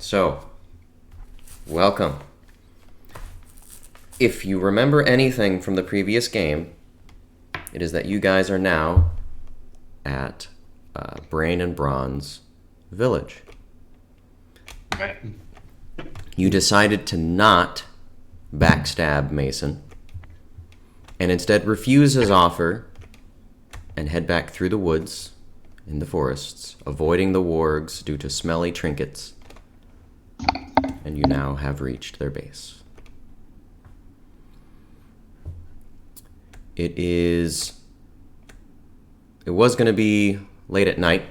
So, welcome. If you remember anything from the previous game, it is that you guys are now at Brain and Bronze Village. Right. You decided to not backstab Mason, and instead refuse his offer and head back through the woods in the forests, avoiding the wargs due to smelly trinkets. And you now have reached their base. It was going to be late at night,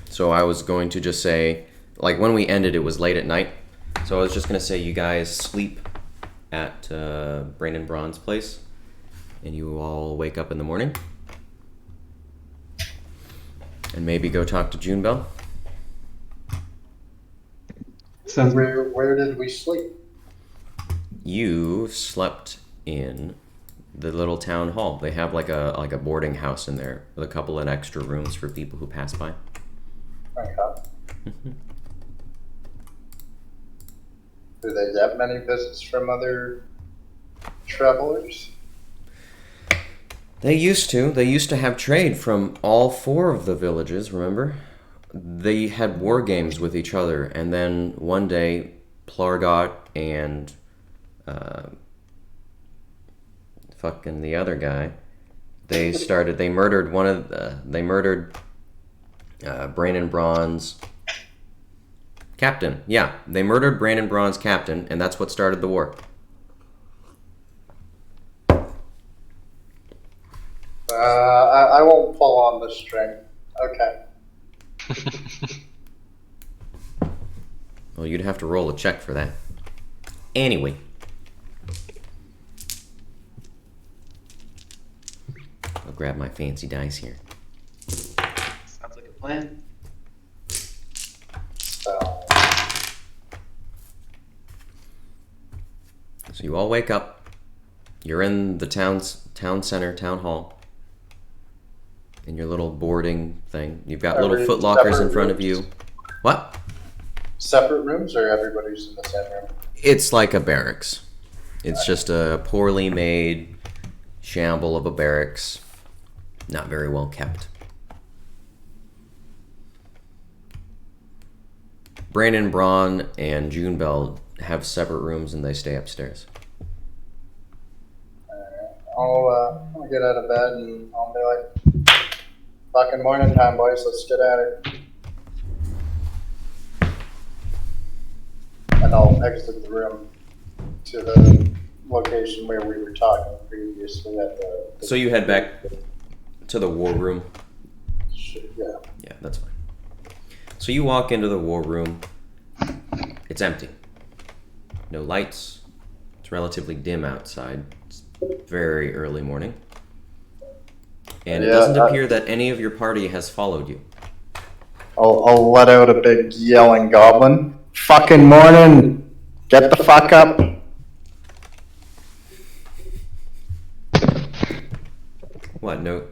so I was going to just say, like when we ended, it was late at night, so I was just going to say you guys sleep at Brain and Bronze place, and you all wake up in the morning, and maybe go talk to June Bell. So where did we sleep? You slept in the little town hall. They have like a boarding house in there with a couple of extra rooms for people who pass by. Okay. Do they get many visits from other travelers? They used to. They used to have trade from all four of the villages, remember? They had war games with each other, and then one day, Plargot and fucking the other guy, they murdered Brain and Bronze captain. Yeah, they murdered Brain and Bronze captain, and that's what started the war. I won't pull on the string. Okay. Well, you'd have to roll a check for that. Anyway. I'll grab my fancy dice here. Sounds like a plan. So you all wake up. You're in the town center, town hall. In your little boarding thing. You've got little foot lockers in front of you. What? Separate rooms, or everybody's in the same room? It's like a barracks. It's just a poorly made shamble of a barracks. Not very well kept. Brandon Braun and June Bell have separate rooms and they stay upstairs. I'll get out of bed and I'll be like, fucking morning time, boys. Let's get at it. And I'll exit the room to the location where we were talking previously at the... So you head back to the war room? Yeah. Yeah, that's fine. So you walk into the war room. It's empty. No lights. It's relatively dim outside. It's very early morning. And it doesn't appear that any of your party has followed you. I'll let out a big yelling goblin. Fucking morning! Get the fuck up! What? No.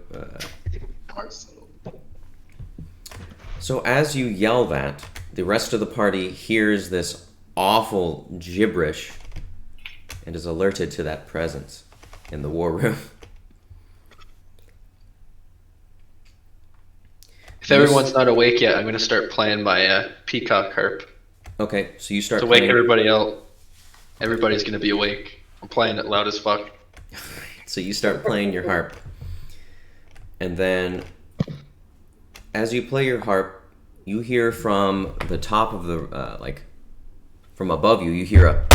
So as you yell that, the rest of the party hears this awful gibberish and is alerted to that presence in the war room. If everyone's not awake yet, I'm going to start playing my peacock harp. Okay, so you start To wake playing. everybody out. Everybody's going to be awake. I'm playing it loud as fuck. So you start playing your harp. And then, as you play your harp, you hear from the top of the, from above you, you hear a...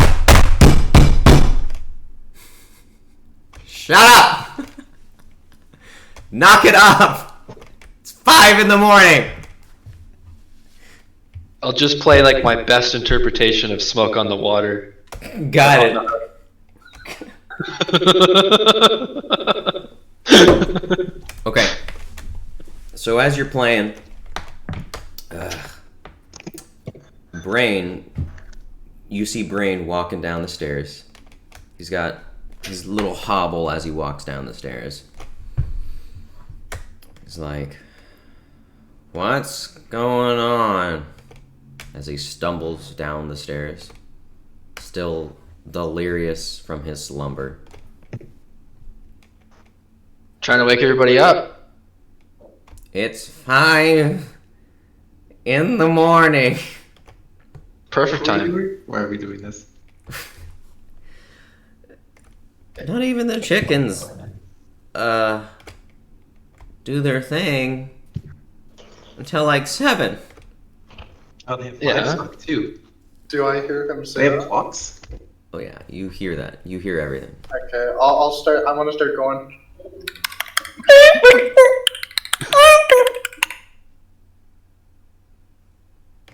Shut up! Knock it off! It's 5 in the morning! I'll just play like my best interpretation of Smoke on the Water. Got it. Okay. So as you're playing, Brain, you see Brain walking down the stairs. He's got his little hobble as he walks down the stairs. He's like, "What's going on?" as he stumbles down the stairs, still delirious from his slumber. Trying to wake everybody up. It's 5 in the morning. Perfect time. Why are we doing this? Not even the chickens, do their thing until like 7. Oh, they have Yeah. livestock too. Do I hear him They say have that? flocks? Oh yeah, you hear that. You hear everything. Okay, I'll start. I'm gonna start going.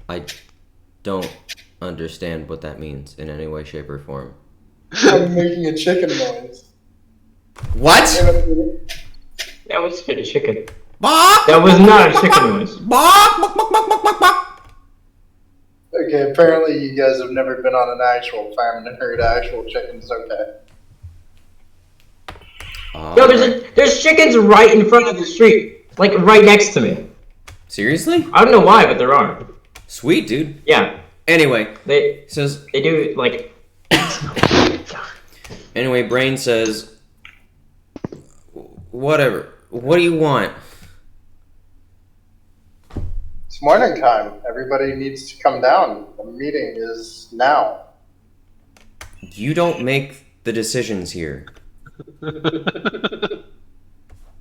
I don't understand what that means in any way, shape, or form. I'm making a chicken noise. What? That was a chicken. Bok! That was not a chicken noise. Bok! Bok! Bok! Bok! Bok! Bok! Okay, apparently you guys have never been on an actual farm and heard actual chickens. Okay. No, there's chickens right in front of the street, like right next to me. Seriously? I don't know why, but there are. Sweet, dude. Yeah, Anyway, they says. do like. Anyway, Brain says. Whatever. What do you want? It's morning time. Everybody needs to come down. The meeting is now. You don't make the decisions here.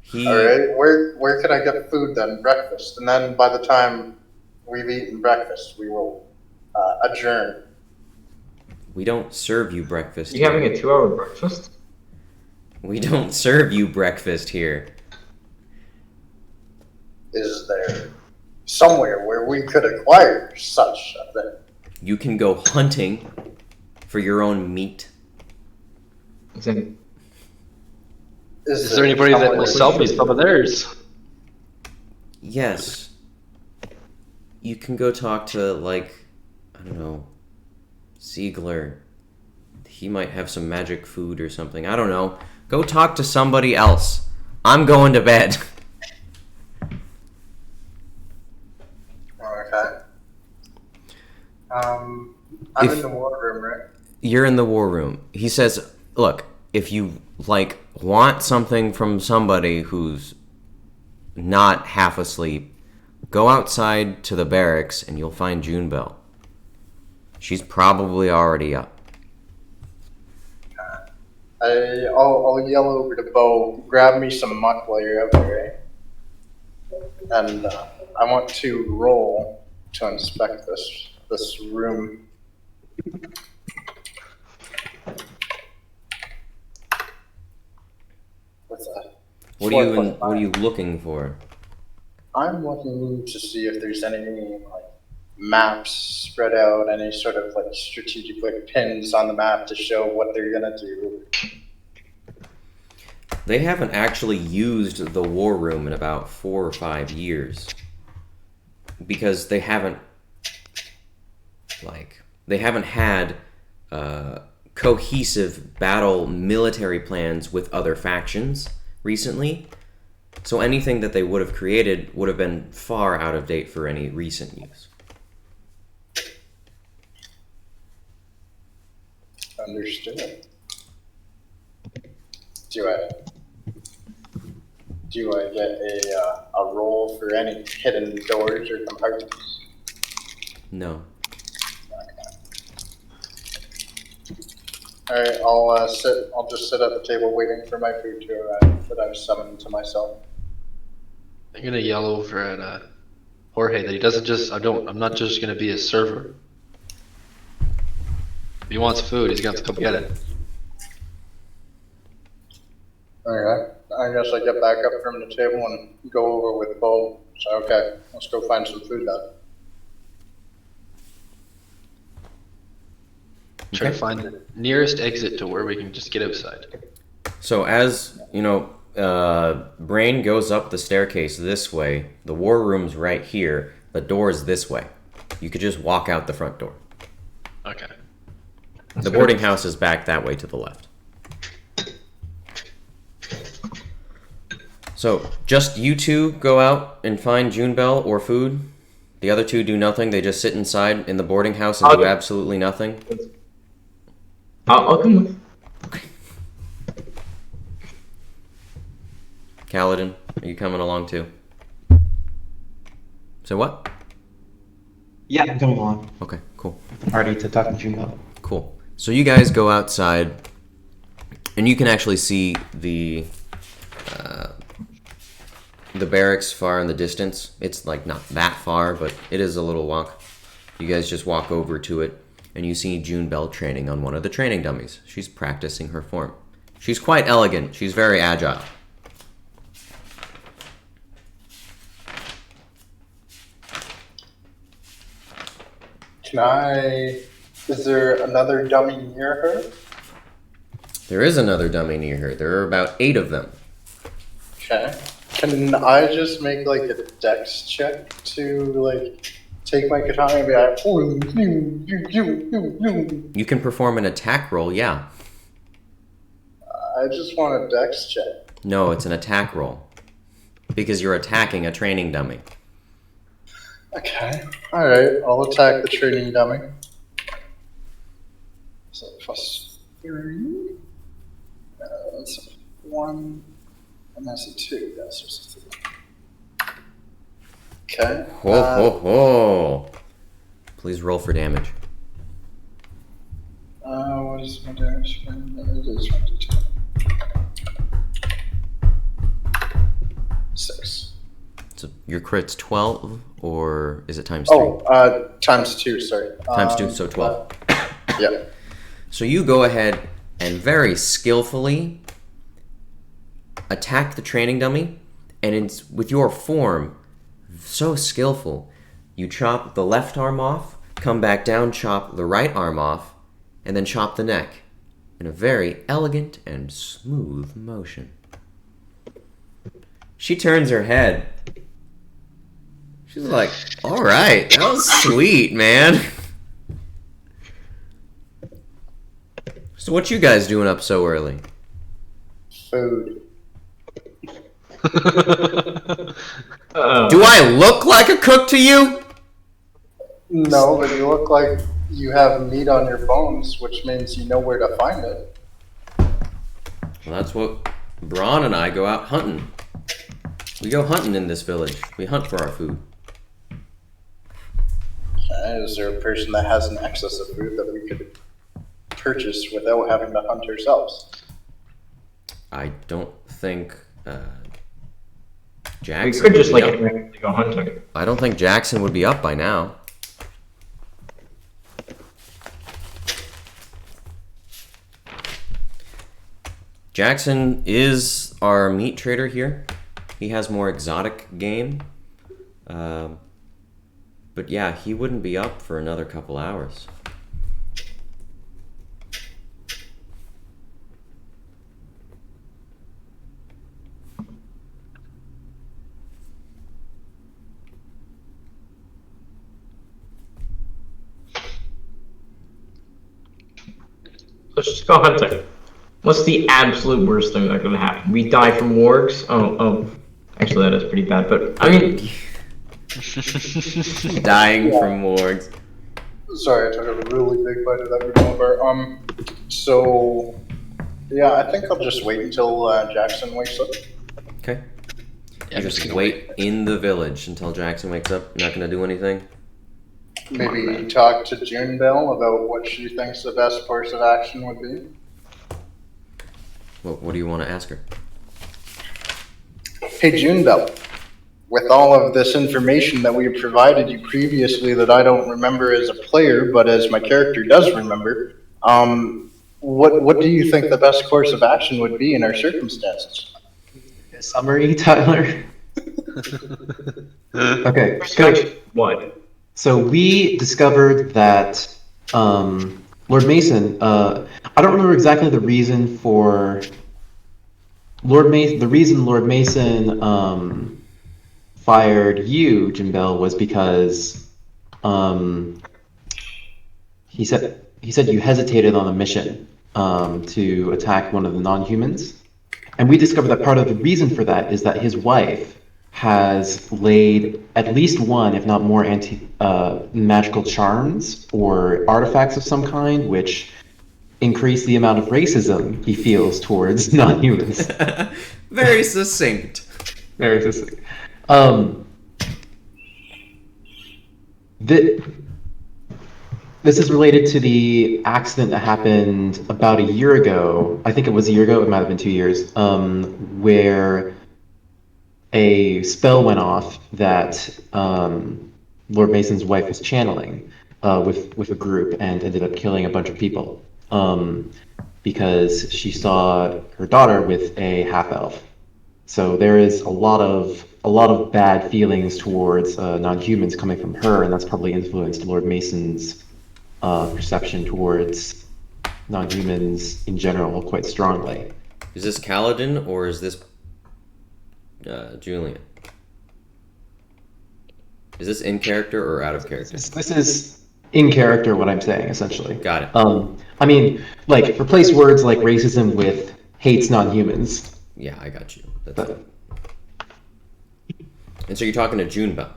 He. All right. Where can I get food then? Breakfast, and then by the time we've eaten breakfast, we will adjourn. We don't serve you breakfast. You having here. a 2-hour breakfast? We don't serve you breakfast here. Is there somewhere where we could acquire such a thing? You can go hunting for your own meat. Then Is there anybody that will somewhere- sell me some of theirs? Yes. You can go talk to, like, I don't know, Ziegler. He might have some magic food or something. I don't know. Go talk to somebody else. I'm going to bed. Okay. I'm If- in the war room, right? You're in the war room. He says, look, if you, like, want something from somebody who's not half asleep, go outside to the barracks and you'll find June Bell. She's probably already up. I'll yell over to Bo, grab me some muck while you're out there, eh? And I want to roll to inspect this room. What's that? What are you looking for? I'm looking to see if there's any like maps spread out, any sort of like strategic like pins on the map to show what they're gonna do. They haven't actually used the war room in about 4 or 5 years. Because they haven't had cohesive battle military plans with other factions recently. So anything that they would have created would have been far out of date for any recent use. Understood. Do I get a roll for any hidden doors or compartments? No. All right, I'll just sit at the table waiting for my food to arrive that I've summoned to myself. I'm gonna yell over at Jorge that he doesn't just. I'm not just gonna be a server. If he wants food, he's gonna have to come get it. Okay, I guess I get back up from the table and go over with Bo. So okay, let's go find some food then. Try to Okay. find the nearest exit to where we can just get outside. So as, Brain goes up the staircase this way, the war room's right here, the door's this way. You could just walk out the front door. Okay. The boarding house is back that way to the left. So, just you two go out and find June Bell or food? The other two do nothing. They just sit inside in the boarding house and do absolutely nothing. I'll come with. Kaladin, are you coming along too? So what? Yeah, I'm coming along. Okay, cool. Party to talk to June about. Cool. So you guys go outside, and you can actually see the barracks far in the distance. It's like not that far, but it is a little walk. You guys just walk over to it, and you see June Bell training on one of the training dummies. She's practicing her form. She's quite elegant. She's very agile. Is there another dummy near her? There is another dummy near her. There are about 8 of them. Okay. Can I just make like a dex check to like take my katana and be like, oh, You can perform an attack roll, yeah. I just want a dex check. No, it's an attack roll. Because you're attacking a training dummy. Okay. Alright, I'll attack the training dummy. So +3. That's a 1. And that's a 2. That's just a 3. Okay. Ho ho ho! Please roll for damage. What is my damage? It is 22. 6. So your crit's 12, or is it times 3? Times 2, sorry. Times 2, so 12. Yeah. So you go ahead and very skillfully attack the training dummy, and with your form, so skillful, you chop the left arm off, come back down, chop the right arm off, and then chop the neck in a very elegant and smooth motion. She turns her head. She's like, all right, that was sweet, man. So what you guys doing up so early? Food. Do I look like a cook to you? No, but you look like you have meat on your bones, which means you know where to find it. Well, that's what Braun and I go out hunting. We go hunting in this village. We hunt for our food. Is there a person that has an excess of food that we could purchase without having to hunt ourselves? I don't think We Jackson could just would like be up. go hunting. I don't think Jackson would be up by now. Jackson is our meat trader here. He has more exotic game. But yeah, he wouldn't be up for another couple hours. Let's just go hunting. What's the absolute worst thing that could happen? We die from wargs? Oh. Actually, that is pretty bad, but I mean... Dying from wargs. Sorry, I took a really big bite of that granola bar. So, yeah, I think I'll just wait until Jackson wakes up. Okay. Yeah, You just wait in the village until Jackson wakes up. You're not gonna do anything. Maybe talk to June Bell about what she thinks the best course of action would be. What do you want to ask her? Hey, June Bell, with all of this information that we have provided you previously that I don't remember as a player, but as my character does remember, what do you think the best course of action would be in our circumstances? Summary, Tyler. Okay, Coach, what? so we discovered that Lord Mason. I don't remember exactly the reason for Lord Mason. The reason Lord Mason fired you, Jim Bell, was because he said you hesitated on a mission to attack one of the non-humans, and we discovered that part of the reason for that is that his wife has laid at least one, if not more, magical charms or artifacts of some kind, which increase the amount of racism he feels towards non-humans. Very succinct. Very specific. This is related to the accident that happened about a year ago. I think it was a year ago. It might have been 2 years. Where a spell went off that Lord Mason's wife was channeling with a group and ended up killing a bunch of people because she saw her daughter with a half elf. So there is a lot of bad feelings towards non-humans coming from her, and that's probably influenced Lord Mason's perception towards non-humans in general quite strongly. Is this Kaladin or is this Julian? Is this in character or out of character? This is in character what I'm saying, essentially. Got it. I mean, like, replace words like racism with hates non-humans. Yeah, I got you. That's it. And so you're talking to Junebell?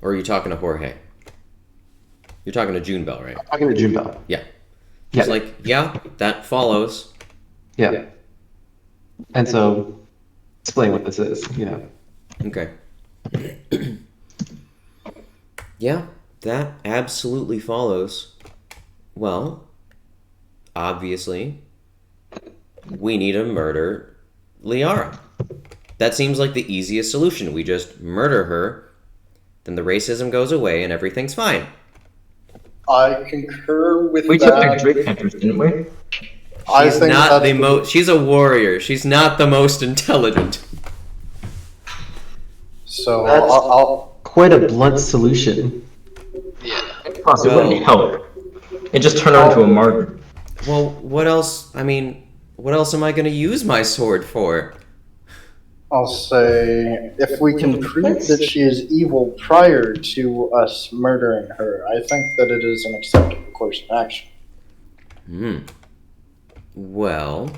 Or are you talking to Jorge? You're talking to Junebell, right? I'm talking to Junebell. Yeah. Just Yeah. like, yeah, that follows. Yeah. And so, explain what this is, you know. Okay. Yeah, that absolutely follows. Well, obviously, we need to murder Liara. That seems like the easiest solution. We just murder her, then the racism goes away and everything's fine. I concur with We took like that. Drake Hunters, didn't we? I She's think not that's the most. She's a warrior. She's not the most intelligent. So That's- I'll Quite a blunt solution. Plus, it Well- wouldn't help. It just turned her into a martyr. Well, what else? I mean, what else am I going to use my sword for? I'll say if we can prove that she is evil prior to us murdering her, I think that it is an acceptable course of action. Well,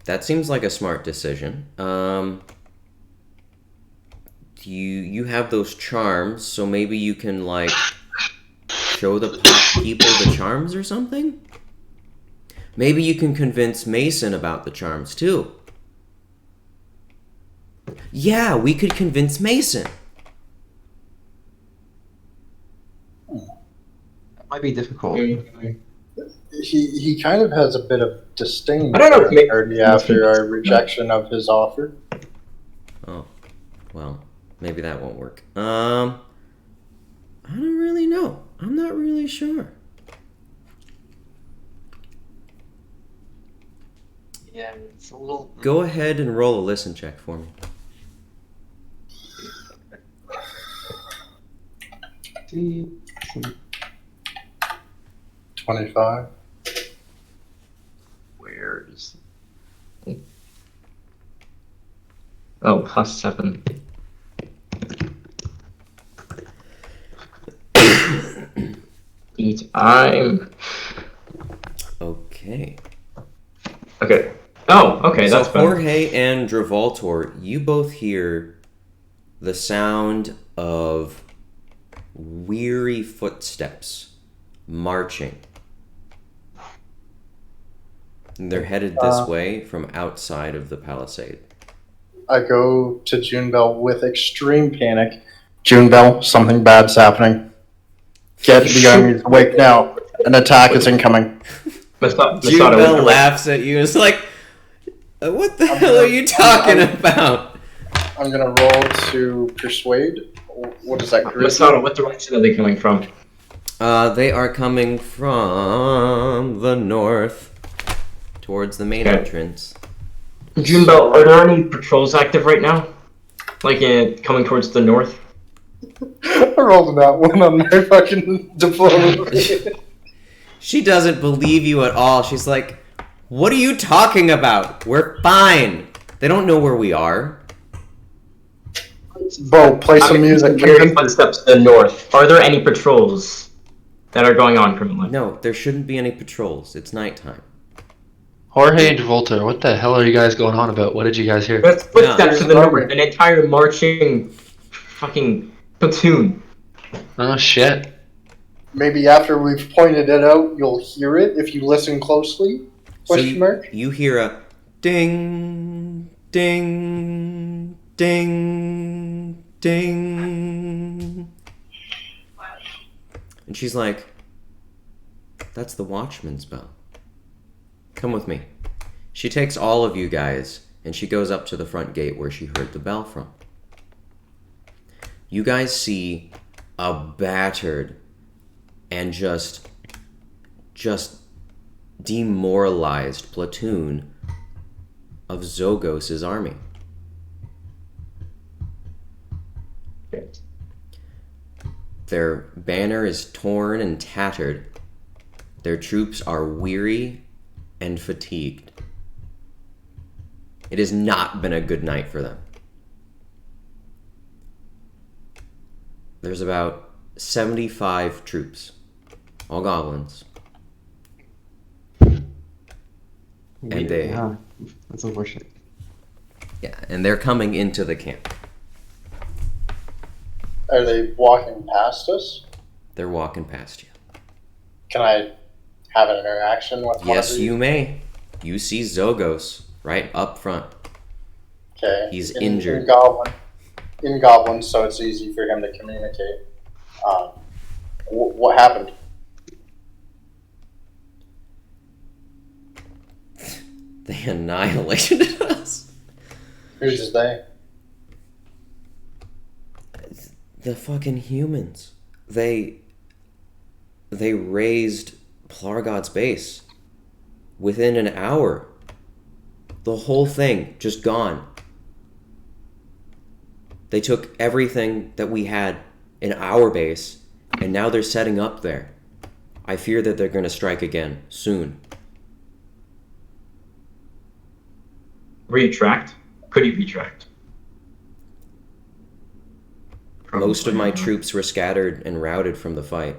that seems like a smart decision. You have those charms, so maybe you can like show the people the charms or something? Maybe you can convince Mason about the charms too. Yeah, we could convince Mason. That might be difficult. He kind of has a bit of disdain I don't know if for Hardy after our rejection of his offer. Oh, well, maybe that won't work. I don't really know. I'm not really sure. Yeah, it's a little... Go ahead and roll a listen check for me. See. 25. Where is... Oh, +7. Each time. Okay. Okay. Oh, okay, that's So better. Jorge and Dravoltor, you both hear the sound of weary footsteps marching. And they're headed this way from outside of the palisade. I go to Junebell with extreme panic. Junebell, something bad's happening. Get the enemies awake now. An attack is incoming. Junebell laughs at you and is like, what the hell are you talking about? I'm gonna roll to persuade. What is that, charisma? Masato, what direction are they coming from? They are coming from the north towards the main Okay. entrance. Junebell, are there any patrols active right now? Like coming towards the north? I rolled that one on my fucking diploma. She doesn't believe you at all. She's like, what are you talking about? We're fine. They don't know where we are. Bo, play some music. Hearing footsteps to the north. Are there any patrols that are going on currently? No, there shouldn't be any patrols. It's nighttime. Jorge and Travolta, what the hell are you guys going on about? What did you guys hear? That's footsteps in the Yeah. north. An entire marching fucking platoon. Oh shit. Maybe after we've pointed it out, you'll hear it if you listen closely? Question mark? You hear a ding, ding, ding, ding. And she's like, that's the watchman's bell. Come with me. She takes all of you guys and she goes up to the front gate where she heard the bell from. You guys see a battered and just demoralized platoon of Zogos' army. Their banner is torn and tattered. Their troops are weary and fatigued. It has not been a good night for them. There's about 75 troops, all goblins. And they, Yeah, that's unfortunate. yeah, and they're coming into the camp. Are they walking past us? They're walking past you. Can I have an interaction with one Yes, of these? you may. You see Zogos right up front. Okay. He's injured. In Goblin, so it's easy for him to communicate. What happened? They annihilated us. Who's they? The fucking humans. They razed Plargod's base within an hour. The whole thing just gone. They took everything that we had in our base, and now they're setting up there. I fear that they're going to strike again soon. Retract? Could you retract? Most of my Probably. troops were scattered and routed from the fight.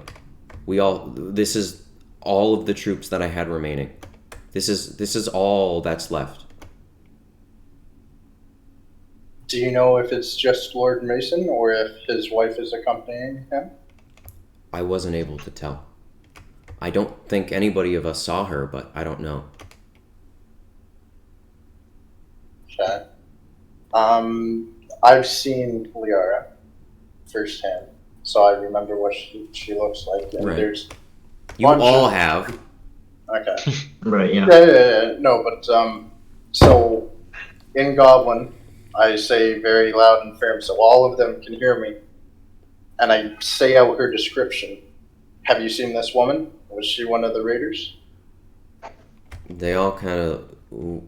This is all of the troops that I had remaining. This is all that's left. Do you know if it's just Lord Mason or if his wife is accompanying him? I wasn't able to tell. I don't think anybody of us saw her, but I don't know. Okay. I've seen Liara firsthand, so I remember what she looks like. And Right. there's You bunch all of- have. Okay. Right, yeah. Yeah. No, but so in Goblin, I say very loud and firm, so all of them can hear me, and I say out her description. Have you seen this woman? Was she one of the raiders? They all kind of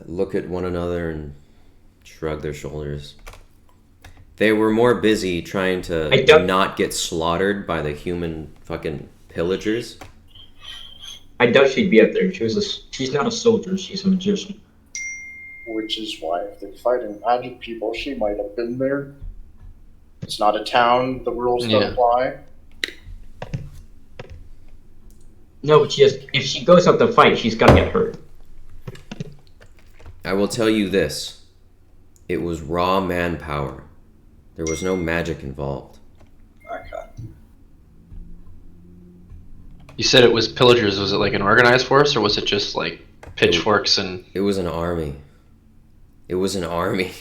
look at one another and shrug their shoulders. They were more busy trying to I don't- not get slaughtered by the human fucking pillagers. I doubt she'd be up there. She's not a soldier, she's a magician. Which is why if they're fighting magic people, she might have been there. It's not a town, the rules don't Yeah. apply. No, but if she goes out to fight, she's gonna get hurt. I will tell you this. It was raw manpower. There was no magic involved. Okay. You said it was pillagers. Was it like an organized force, or was it just like pitchforks and? It was an army. It was an army.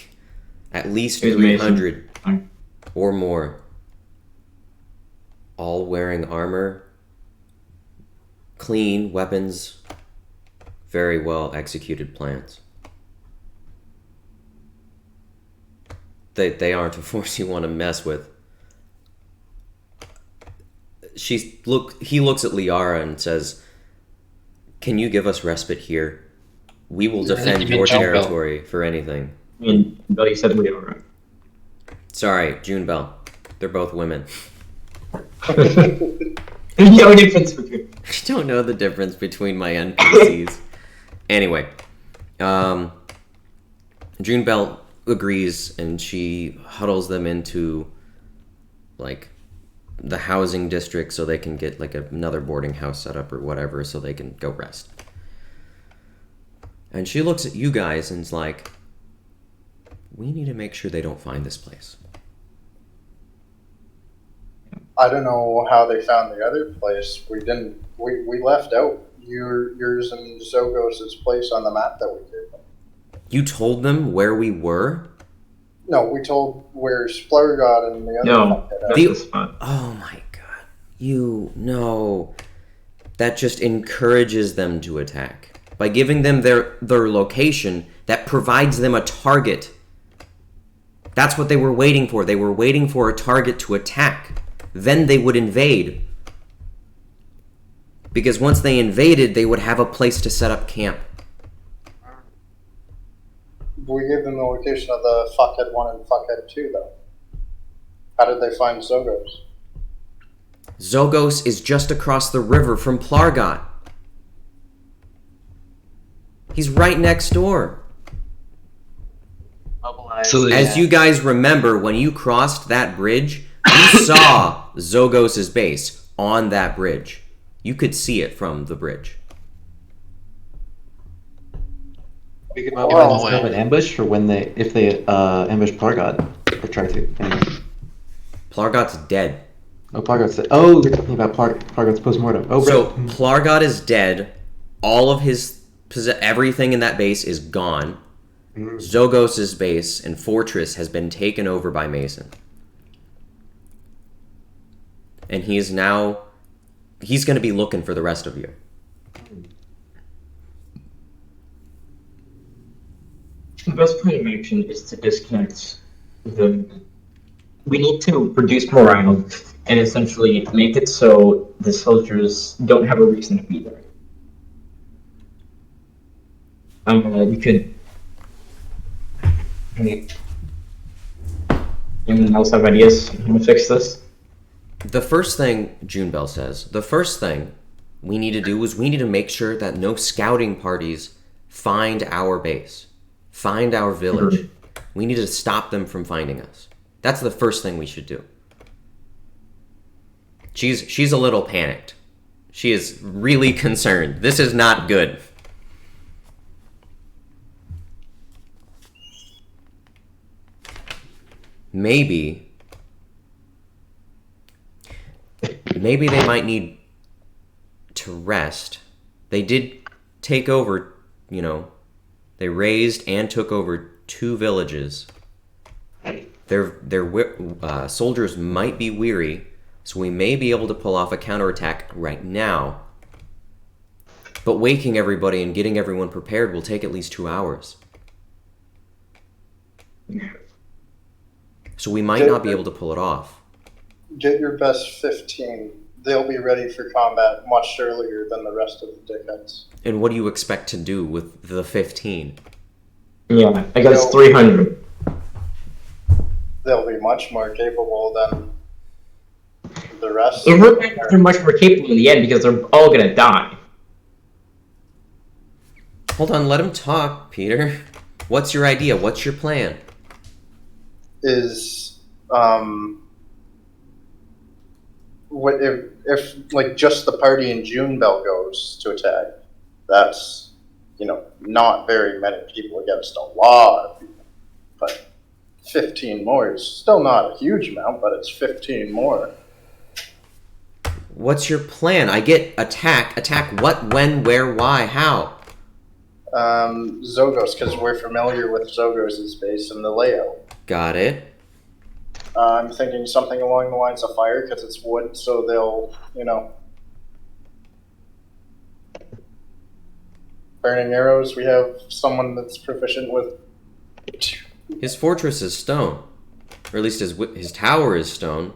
At least It was amazing. 300 or more. All wearing armor. Clean weapons. Very well executed plans. They aren't a force you want to mess with. He looks at Liara and says, "Can you give us respite here? We will defend You mean your June Bell. territory for anything." I mean, Billy said we are. Sorry, June Bell. They're both women. No difference between. I don't know the difference between my NPCs. Anyway, June Bell agrees and she huddles them into like the housing district so they can get like another boarding house set up or whatever so they can go rest. And she looks at you guys and's like, we need to make sure they don't find this place. I don't know how they found the other place. We left out yours and Zogos' place on the map that we gave them. You told them where we were? No, we told where Splurgod and the other No, fuckhead that's The- the spot. Oh my god. You no. That just encourages them to attack. By giving them their location, that provides them a target. That's what they were waiting for. They were waiting for a target to attack. Then they would invade. Because once they invaded, they would have a place to set up camp. We gave them the location of the fuckhead 1 and fuckhead 2, though. How did they find Zogos? Zogos is just across the river from Plargot. He's right next door. So As you guys remember, when you crossed that bridge, you saw Zogos' base on that bridge. You could see it from the bridge. We could Oh, probably set wow. up an ambush for if they ambush Plargot or try to. Anyway. Plargot's dead. Oh, Plargot's dead. Oh, you're talking about Plargot's postmortem. Oh, So right. Plargot is dead. All of his everything in that base is gone. Zogos' base and fortress has been taken over by Mason. And he's going to be looking for the rest of you. The best plan of action is to disconnect the. We need to reduce morale and essentially make it so the soldiers don't have a reason to be there. You could. Anyone else have ideas on how to fix this? The first thing, Junebell says, the first thing we need to do is we need to make sure that no scouting parties find our base, find our village. We need to stop them from finding us. That's the first thing we should do. She's a little panicked. She is really concerned. This is not good. Maybe they might need to rest. They did take over, they razed and took over 2 villages. Their soldiers might be weary, so we may be able to pull off a counterattack right now. But waking everybody and getting everyone prepared will take at least 2 hours. So we might not be able to pull it off. Get your best 15. They'll be ready for combat much earlier than the rest of the dickheads. And what do you expect to do with the 15? Yeah, I guess 300. They'll be much more capable than the rest. They're much more capable in the end because they're all gonna die. Hold on, let him talk, Peter. What's your idea? What's your plan? Is what if like just the party in Junebell goes to attack, that's not very many people against a lot of people, but 15 more is still not a huge amount, but it's 15 more. What's your plan? I get attack. Attack what, when, where, why, how? Zogos, because we're familiar with Zogos' base and the layout. Got it. I'm thinking something along the lines of fire, because it's wood, so they'll, burning arrows. We have someone that's proficient with. His fortress is stone. Or at least his tower is stone.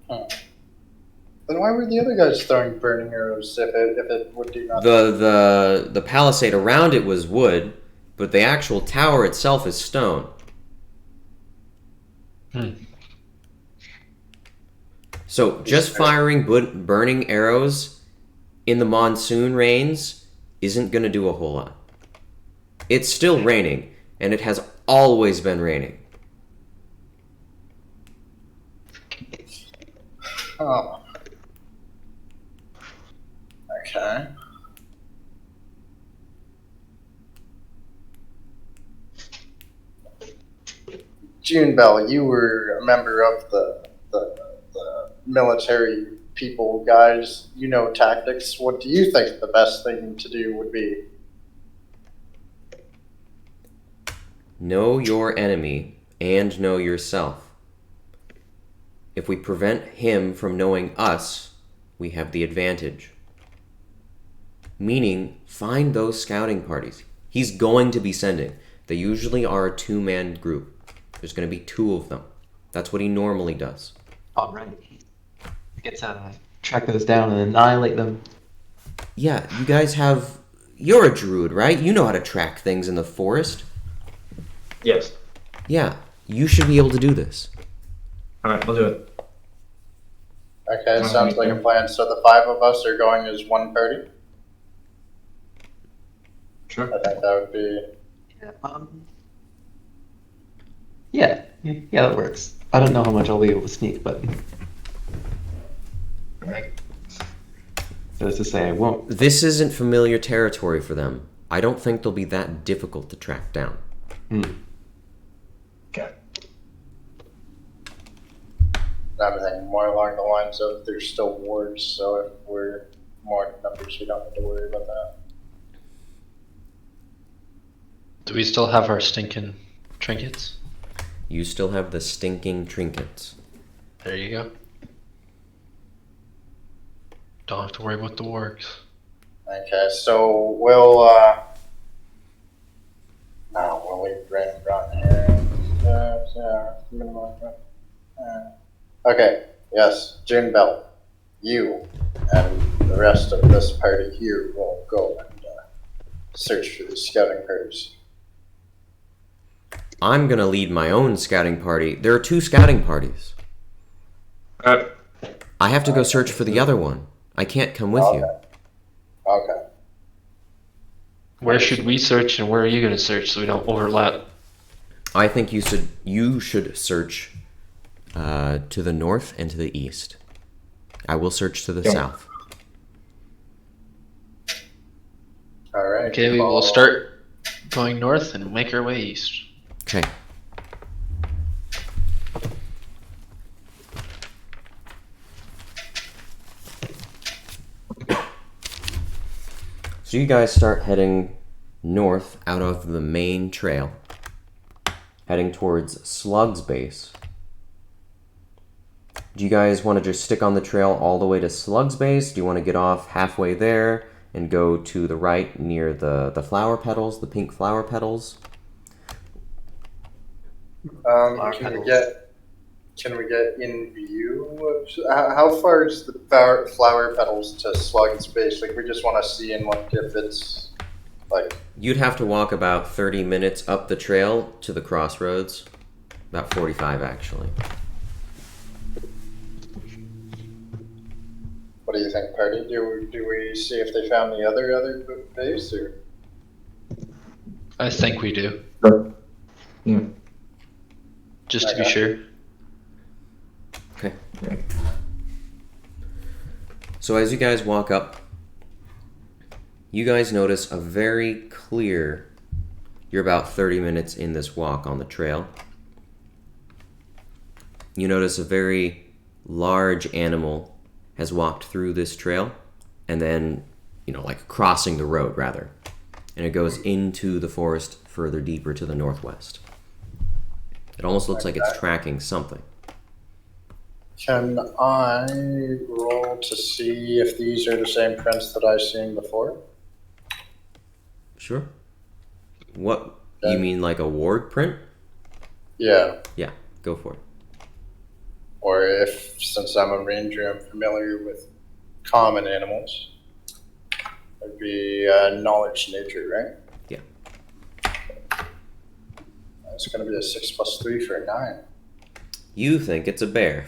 Then why were the other guys throwing burning arrows if it would do nothing? The palisade around it was wood, but the actual tower itself is stone. So just firing burning arrows in the monsoon rains isn't going to do a whole lot. It's still raining, and it has always been raining. Oh. Okay. June Bell, you were a member of the military people, guys. You know tactics. What do you think the best thing to do would be? Know your enemy and know yourself. If we prevent him from knowing us, we have the advantage. Meaning, find those scouting parties. He's going to be sending. They usually are a 2-man group. There's going to be 2 of them. That's what he normally does. All right. Get to track those down and annihilate them. Yeah, you guys have... You're a druid, right? You know how to track things in the forest. Yes. Yeah, you should be able to do this. Alright, we'll do it. Okay, sounds like a plan. So the 5 of us are going as one party? Sure. I think that would be... Yeah, that works. I don't know how much I'll be able to sneak, but so as to say, I won't. This isn't familiar territory for them. I don't think they'll be that difficult to track down. Okay. I'm thinking more along the lines of there's still wards, so if we're more numbers, we don't need to worry about that. Do we still have our stinking trinkets? You still have the stinking trinkets. There you go. Don't have to worry about the wargs. Okay, so we'll leave random run here. Okay, yes, June Bell, you and the rest of this party here will go and search for the scouting parties. I'm gonna lead my own scouting party. There are 2 scouting parties. I have to go search for the other one. I can't come with you. Okay. Where should we search and where are you going to search so we don't overlap? I think you should search to the north and to the east. I will search to the south. All right. Okay, we will start going north and make our way east. Okay. So you guys start heading north out of the main trail, heading towards Slug's base. Do you guys want to just stick on the trail all the way to Slug's base? Do you want to get off halfway there and go to the right near the flower petals, the pink flower petals? Can we get in view of how far is the flower petals to Slug's base? Like, we just want to see and look if it's like. You'd have to walk about 30 minutes up the trail to the crossroads. About 45, actually. What do you think, party? Do we see if they found the other base, or? I think we do. Sure. Yeah. Just to be sure. Okay. So as you guys walk up, you guys notice a very clear... You're about 30 minutes in this walk on the trail. You notice a very large animal has walked through this trail and then, like crossing the road, rather. And it goes into the forest further deeper to the northwest. It almost looks like it's tracking something. Can I roll to see if these are the same prints that I've seen before? Sure. What? You mean like a ward print? Yeah. Yeah, go for it. Or if, since I'm a ranger, I'm familiar with common animals. It'd be knowledge nature, right? Yeah. It's going to be a 6 + 3 for a 9. You think it's a bear.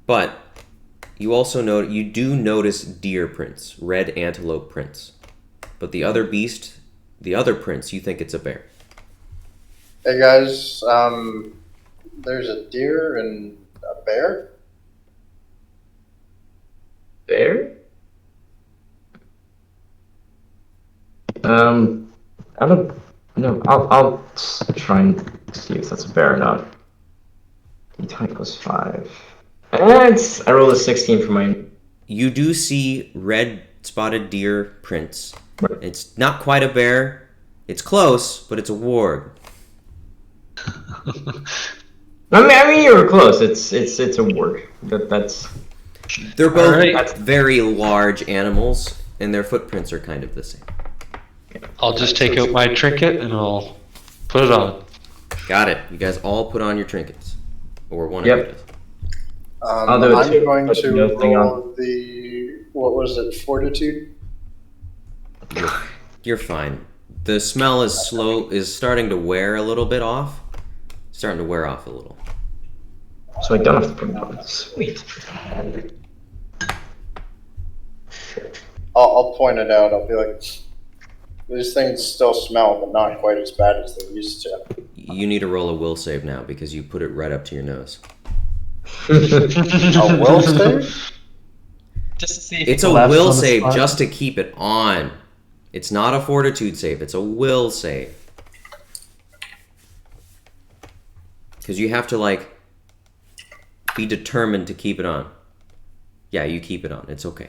But you also notice deer prints, red antelope prints. But the other prints, you think it's a bear. Hey guys, there's a deer and a bear? Bear? I don't No, I'll try and see if that's a bear or not. D20 plus 5. I rolled a 16 for mine. You do see red spotted deer prints. Right. It's not quite a bear. It's close, but it's a warg. I mean, you were close. It's a ward. That's They're both Alright. very large animals, and their footprints are kind of the same. I'll just take out my trinket and I'll put it on. Got it. You guys all put on your trinkets. Or one Yep. of you does. I'll do it I'm too. going Put to the thing roll the, what was it, fortitude? You're fine. The smell is starting to wear a little bit off. Starting to wear off a little. so I don't have to put it on. Sweet. I'll point it out. I'll be like, these things still smell, but not quite as bad as they used to. You need to roll a will save now because you put it right up to your nose. A will save? Just to see if It's you a collapsed will on the save spot? just to keep it on. It's not a fortitude save. It's a will save. Because you have to, like, be determined to keep it on. Yeah, you keep it on. It's okay.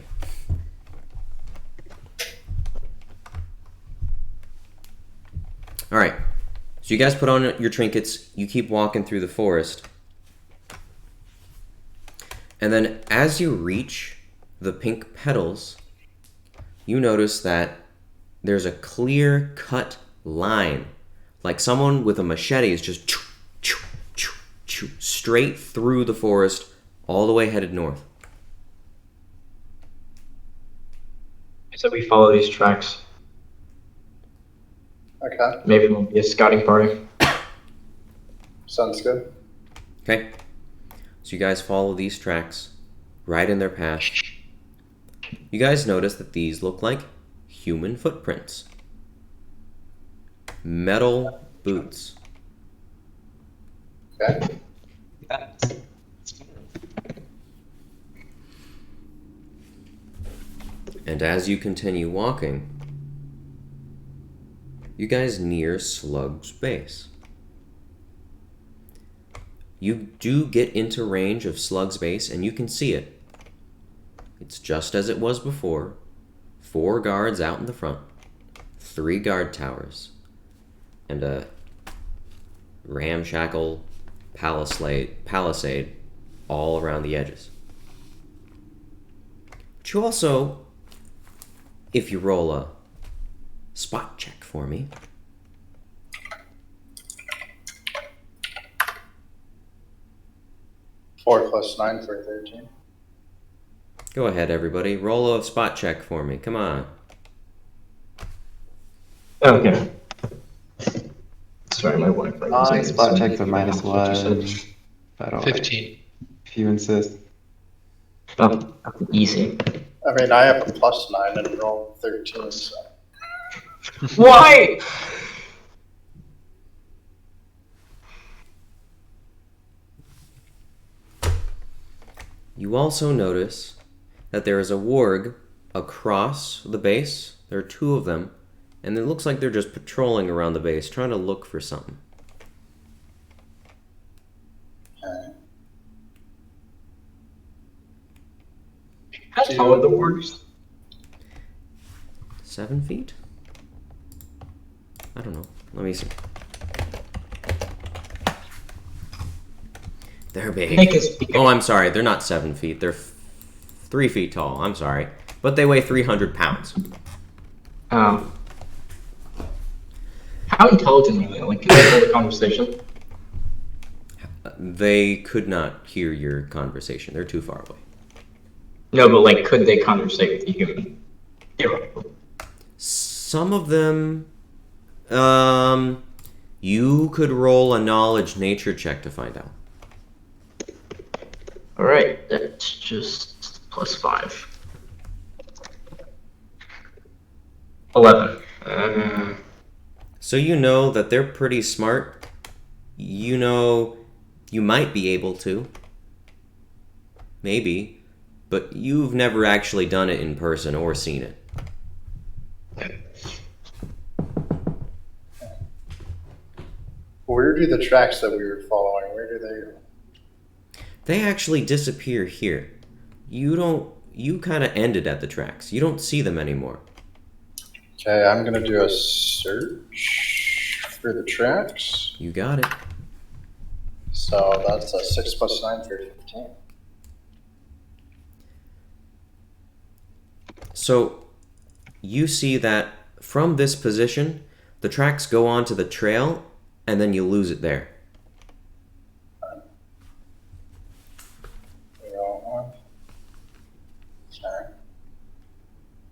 Alright. So you guys put on your trinkets. You keep walking through the forest. And then as you reach the pink petals, you notice that there's a clear cut line. Like someone with a machete is just choo, choo, choo, choo, straight through the forest, all the way headed north. So we follow these tracks. Okay, Maybe we'll be a scouting party. sounds good. Okay? So you guys follow these tracks right in their path. You guys notice that these look like human footprints. Metal boots. Okay, that's And as you continue walking, you guys near Slug's base. You do get into range of Slug's base and you can see it. It's just as it was before. 4 guards out in the front, 3 guard towers, and a ramshackle palisade all around the edges. But you also, if you roll a spot check for me, four plus nine for 13. go ahead everybody, roll a spot check for me, come on. Okay. Sorry, my Wi-Fi. was My on, spot so- checks are minus one. I don't like, 15. if you insist. Oh, easy. I mean, I have a plus 9 and roll 13, so. Why? You also notice that there is a warg across the base. There are 2 of them, and it looks like they're just patrolling around the base, trying to look for something. How tall are the wargs? 7 feet? I don't know. Let me see. They're big. Make us big. Oh, I'm sorry. They're not 7 feet. They're 3 feet tall. I'm sorry. But they weigh 300 pounds. How intelligent are they? Like, can they hold a conversation? They could not hear your conversation. They're too far away. No, but like, could they conversate with a human? Theoretically. Some of them, you could roll a knowledge nature check to find out. All right, that's just plus 5. 11. So you know that they're pretty smart. You know you might be able to. Maybe. But you've never actually done it in person or seen it. Where do the tracks that we were following, where do they go? They actually disappear here. You kind of ended at the tracks. You don't see them anymore. Okay, I'm gonna do a search for the tracks. You got it. So that's a 6 + 9 for 15. So you see that from this position, the tracks go onto the trail, and then you lose it there.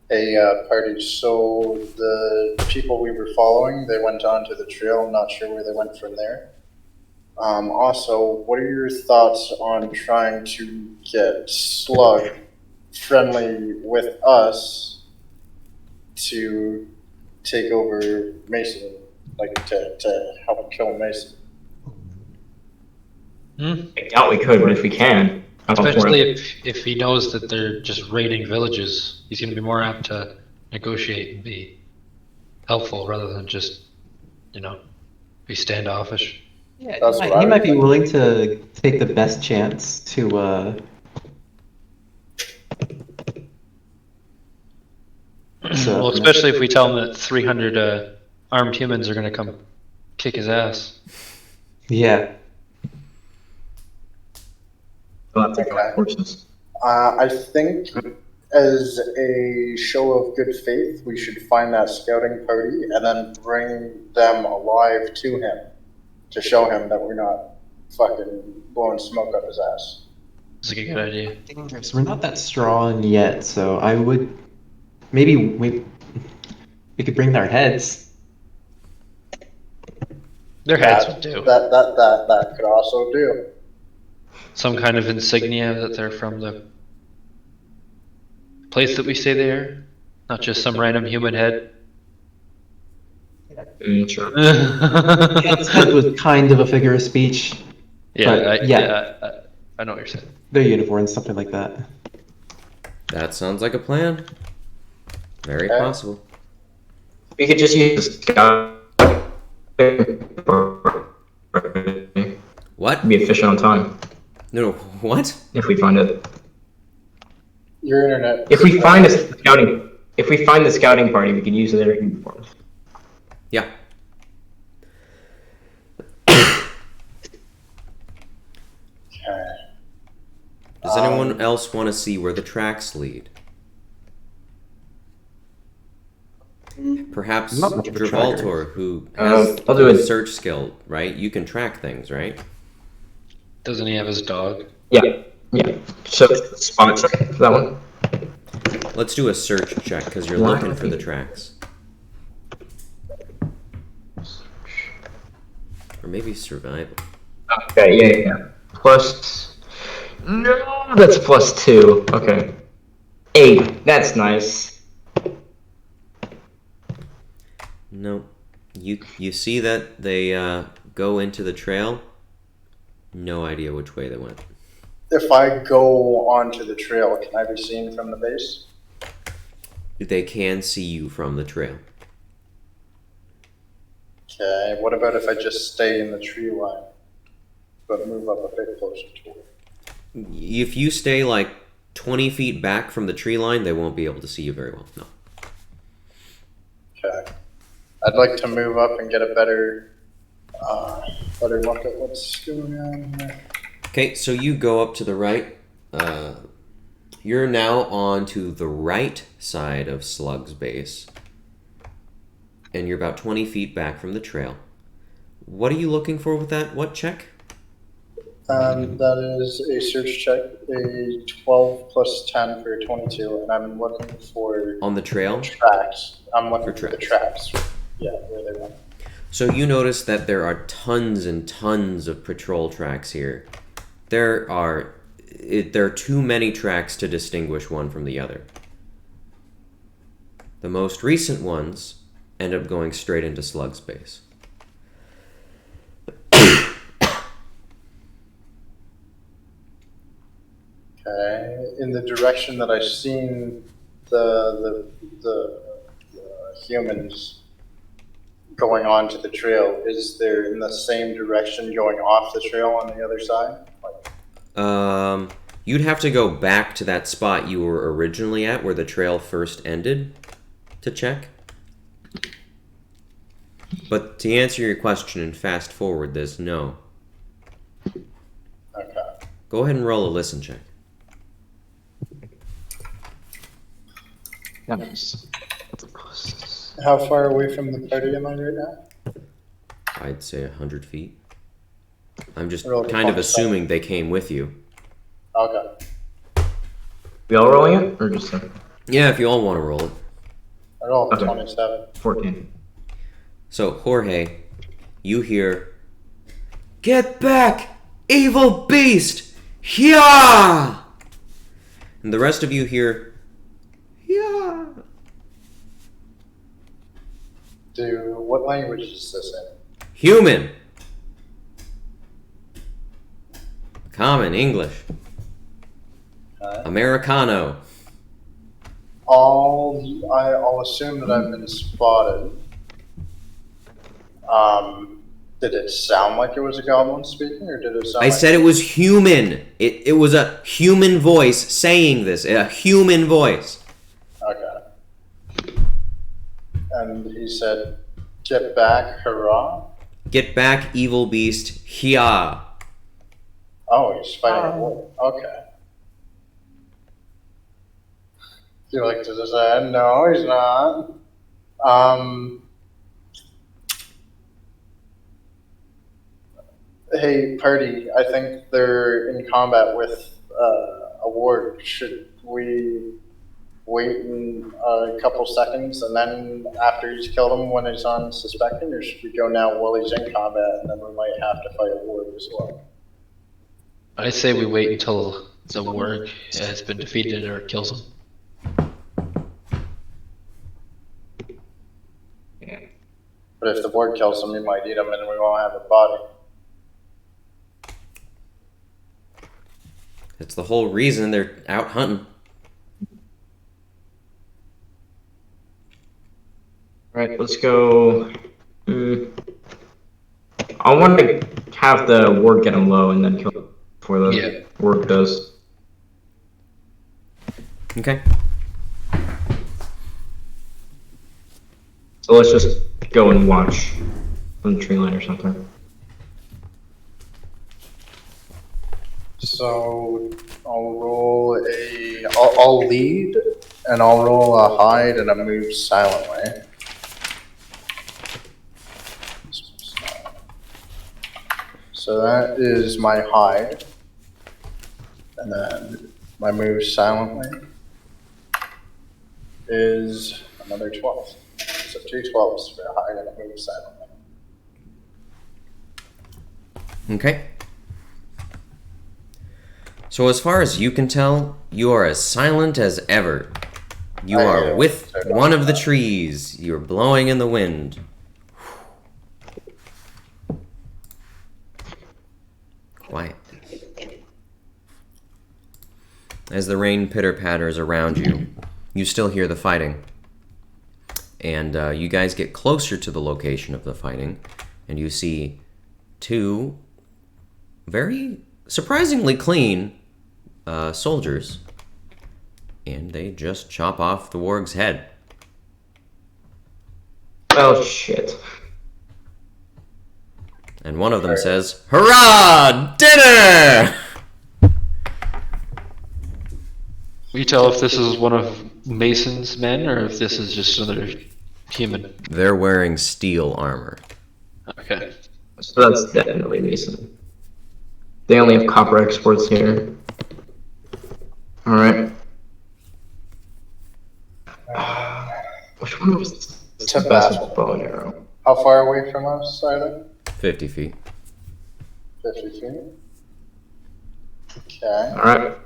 Hey, party, so the people we were following, they went onto the trail, I'm not sure where they went from there. Also, what are your thoughts on trying to get Slug friendly with us to take over Mason, like to help kill Mason? I doubt we could, but if we can, I'm up for Especially it. if he knows that they're just raiding villages, he's going to be more apt to negotiate and be helpful rather than just, be standoffish. Yeah, That's what I he would might be think. willing to take the best chance to. So, Well, especially if we tell him that 300 armed humans are going to come kick his ass. yeah. We'll have to go with horses. I think as a show of good faith, we should find that scouting party and then bring them alive to him to show him that we're not fucking blowing smoke up his ass. It's like a good idea. Dangerous. We're not that strong yet, so I would maybe we could bring their heads. Their heads would do. That could also do. Some kind of insignia that they're from the place that we say they are, not just some random human head. Sure. His head was kind of a figure of speech. But, I know what you're saying. Their uniforms, something like that. That sounds like a plan. Very Okay. possible. We could just use the scout. What? Be efficient on time No, what? if we find it. Your internet. If we find the scouting party, we can use their uniforms. Yeah. Okay. Does anyone else want to see where the tracks lead? Perhaps Not much of a tracker. Drivaltor, who has I'll do a it. search skill, right? You can track things, right? Doesn't he have his dog? Yeah. So spot check for that one. Let's do a search check because you're Why? looking for the tracks. Or maybe survival. Okay, yeah. Plus, no, that's +2. Okay, 8. That's nice. No. You see that they go into the trail? No idea which way they went. If I go onto the trail, can I be seen from the base? They can see you from the trail. Okay, what about if I just stay in the tree line, but move up a bit closer to it? If you stay like 20 feet back from the tree line, they won't be able to see you very well. No. Okay. I'd like to move up and get a better look at what's going on here. Okay, so you go up to the right. You're now on to the right side of Slug's base. And you're about 20 feet back from the trail. What are you looking for with that? What check? That is a search check, a 12 plus 10 for 22, and I'm looking for On the trail? tracks. I'm looking For for the tracks. Yeah, where they went. So you notice that there are tons and tons of patrol tracks here. There are too many tracks to distinguish one from the other. The most recent ones end up going straight into Slug's base. Okay, in the direction that I've seen the humans going onto the trail, is there in the same direction going off the trail on the other side? You'd have to go back to that spot you were originally at where the trail first ended to check. But to answer your question and fast forward this, no. Okay. Go ahead and roll a listen check. Nice. How far away from the party am I right now? I'd say 100 feet. I'm just Roll the kind of punch assuming they came with you. Okay. We all rolling it? Or just Yeah, if you all want to roll it. I rolled Okay. 27. 14? So, Jorge, you hear, "Get back, evil beast! Yeah!" And the rest of you hear, "Yeah." What language is this in? Human. Common English. Americano. I'll assume that I've been spotted. Did it sound like it was a goblin speaking, or did it sound I like... said it was human. It was a human voice saying this. A human voice. Okay. And he said, "Get back, hurrah." Get back, evil beast. Hia. Oh, he's fighting a wolf. Okay. Do you like to just say, no, he's not? Hey, party, I think they're in combat with a ward. Should we wait in a couple seconds and then after he's killed him when he's unsuspecting, or should we go now while he's in combat and then we might have to fight a ward as well? I say we wait until the warg has been defeated or kills him. But if the ward kills him, we might eat him and we won't have a body. That's the whole reason they're out hunting. Alright, let's go. I want to have the ward get him low and then kill him before the ward does. Okay. So let's just go and watch from the tree line or something. So I'll lead and I'll roll a hide and a move silently. So that is my hide. And then my move silently is another 12. So 2 12s for a hide and a move silently. Okay. So as far as you can tell, you are as silent as ever. You are with one of the trees. You're blowing in the wind. Quiet. As the rain pitter-patters around you, you still hear the fighting. And you guys get closer to the location of the fighting, and you see 2 very surprisingly clean soldiers, and they just chop off the warg's head. Oh shit. And one of them says, "Hurrah! Dinner!" Will you tell if this is one of Mason's men or if this is just another human? They're wearing steel armor. Okay. So that's definitely Mason. They only have copper exports here. Alright. Which one was To the best battle. with bow and arrow? How far away from us are they? 50 feet. 50 feet. Okay. Alright.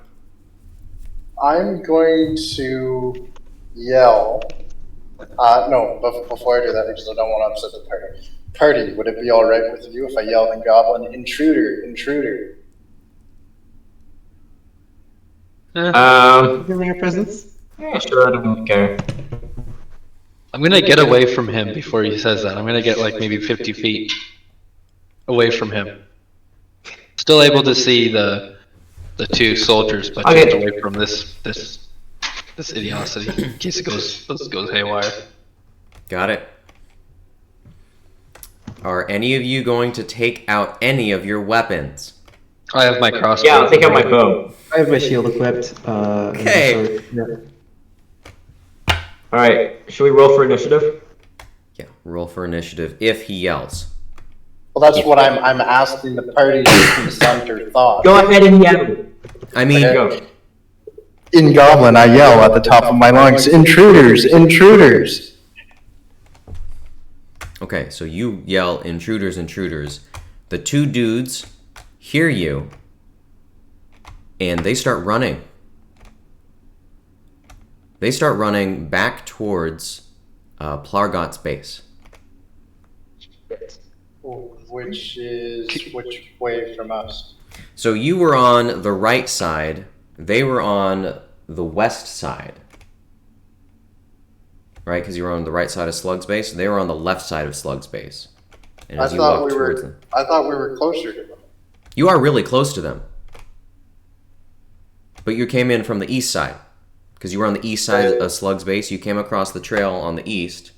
I'm going to yell. No, before I do that, because I don't want to upset the party. Party, would it be alright with you if I yelled in Goblin, "Intruder, intruder"? Given your presence? Yeah, sure, I don't care. I'm gonna get away from him before he says that. I'm gonna get like maybe 50 feet away from him. Still able to see the two soldiers, but Okay. just away from this idiocy in case it goes haywire. Got it. Are any of you going to take out any of your weapons? I have my crossbow. Yeah, I'll take out my bow. I have my shield equipped. Okay. Alright, should we roll for initiative? Yeah, roll for initiative if he yells. Well, that's what I'm asking the party to consent or thought. Go ahead and yell. I mean, Go. In Goblin, I yell at the top of my lungs, "Intruders! Intruders!" okay, so you yell, intruders, intruders. The two dudes hear you, and they start running. They start running back towards Plargot's base. Which way from us? So you were on the right side, they were on the west side. Right, because you were on the right side of Slug's base, they were on the left side of Slug's base. And I as you thought walked we towards were. them, I thought we were closer to them. you are really close to them. But you came in from the east side. Because you were on the east side of Slug's base, you came across the trail on the east.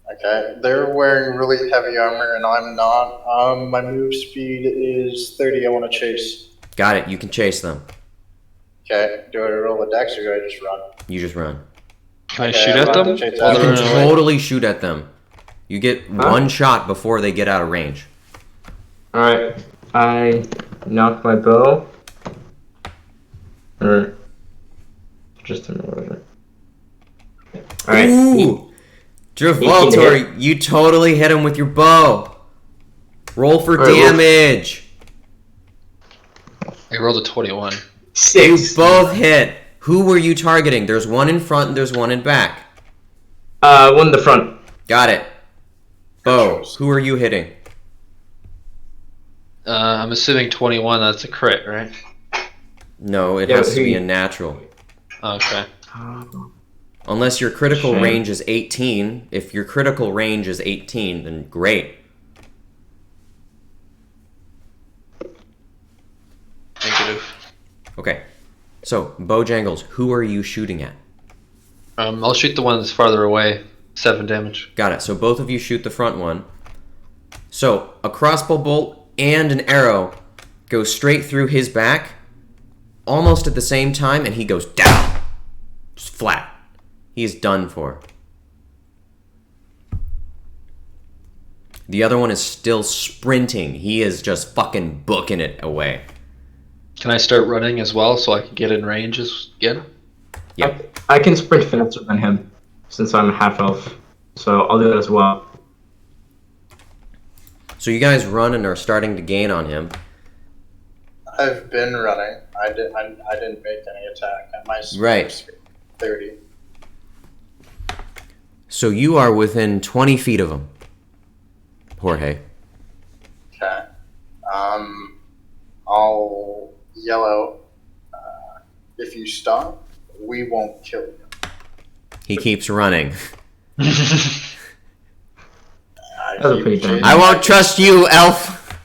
Okay, they're wearing really heavy armor, and I'm not. My move speed is 30. I want to chase. Got it, you can chase them. Okay, do I roll a dex or do I just run? You just run. Can I Okay, shoot I at run them? to chase While You after they're can them. running away? totally shoot at them. You get one shot before they get out of range. Alright, I knock my bow. Or just a minute. Alright. Ooh! Travoltor, you totally hit him with your bow. Roll for Alright, roll. damage. I rolled a 21. You 6. both hit. Who were you targeting? There's one in front and there's one in back. One in the front. Got it. Bo, who are you hitting? I'm assuming 21. That's a crit, right? No, it Yeah, has to who be you- a natural. Okay. Unless your critical Shame. range is 18. If your critical range is 18, then great. Negative. Okay. So, Bojangles, who are you shooting at? I'll shoot the one that's farther away. 7 damage. Got it. So both of you shoot the front one. So a crossbow bolt and an arrow go straight through his back, almost at the same time, and he goes down. Just flat. He is done for. The other one is still sprinting. He is just fucking booking it away. Can I start running as well so I can get in range again? Yep. I can sprint faster than him since I'm half elf. So I'll do that as well. So you guys run and are starting to gain on him. I've been running. I didn't make any attack. And my speed Right. is 30. So you are within 20 feet of him. Jorge. Okay. I'll yell out. If you stop, we won't kill you. He keeps running. That's a pretty good. I won't trust you, elf.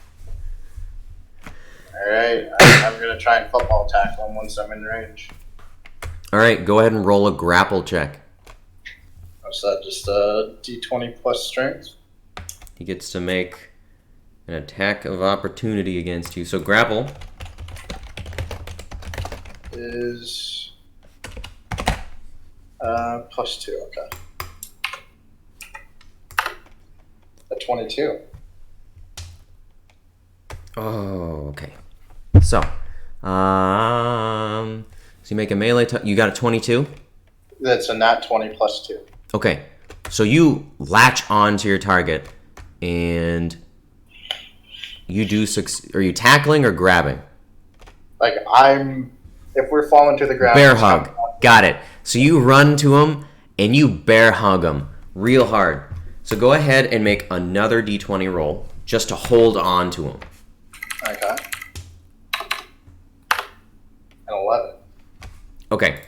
Alright, I'm gonna try and football tackle him once I'm in range. Alright, go ahead and roll a grapple check. What's that, just a d20 plus strength? He gets to make an attack of opportunity against you. So grapple. Is +2, okay. A 22. Oh, okay. So you make a melee. You got a 22. That's a nat 20 +2. Okay. So you latch on to your target, and you do. Are you tackling or grabbing? Like, if we're falling to the ground... Bear it's hug. Got it. So you run to him and you bear hug him real hard. So go ahead and make another d20 roll just to hold on to him. Okay. An 11. Okay.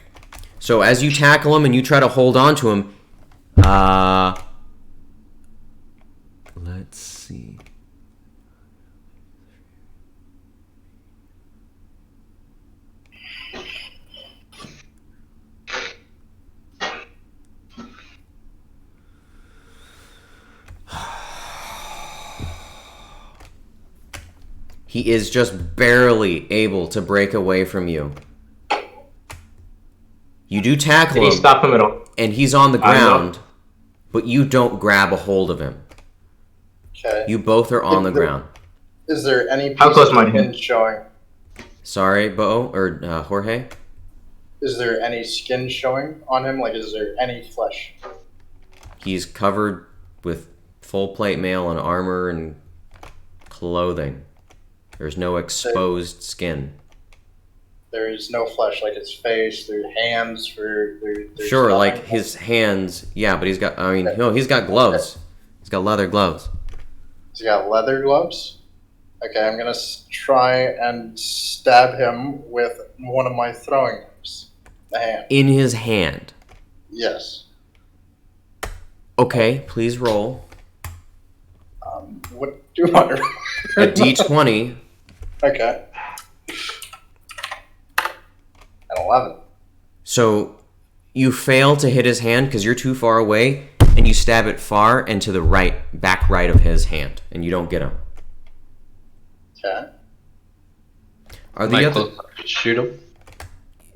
So as you tackle him and you try to hold on to him, let's see. He is just barely able to break away from you. You do tackle Did him. he stop him at all? And he's on the ground, but you don't grab a hold of him. Okay. You both are on the ground. Is there any How piece close of am I to skin him? showing? Sorry, Bo, or Jorge? Is there any skin showing on him? Like, is there any flesh? He's covered with full plate mail and armor and clothing. There's no exposed skin. There is no flesh, like his face, their hands, there's Sure, nothing. like his hands, yeah, but he's got, I mean, no, he's got gloves. He's got leather gloves. He's got leather gloves. Okay, I'm gonna try and stab him with one of my throwing knives. The hand. In his hand. Yes. Okay, please roll. What do I? A d20. Okay. An 11. So you fail to hit his hand because you're too far away, and you stab it far and to the right, back right of his hand, and you don't get him. Okay. Are Am I the other? close enough to shoot him?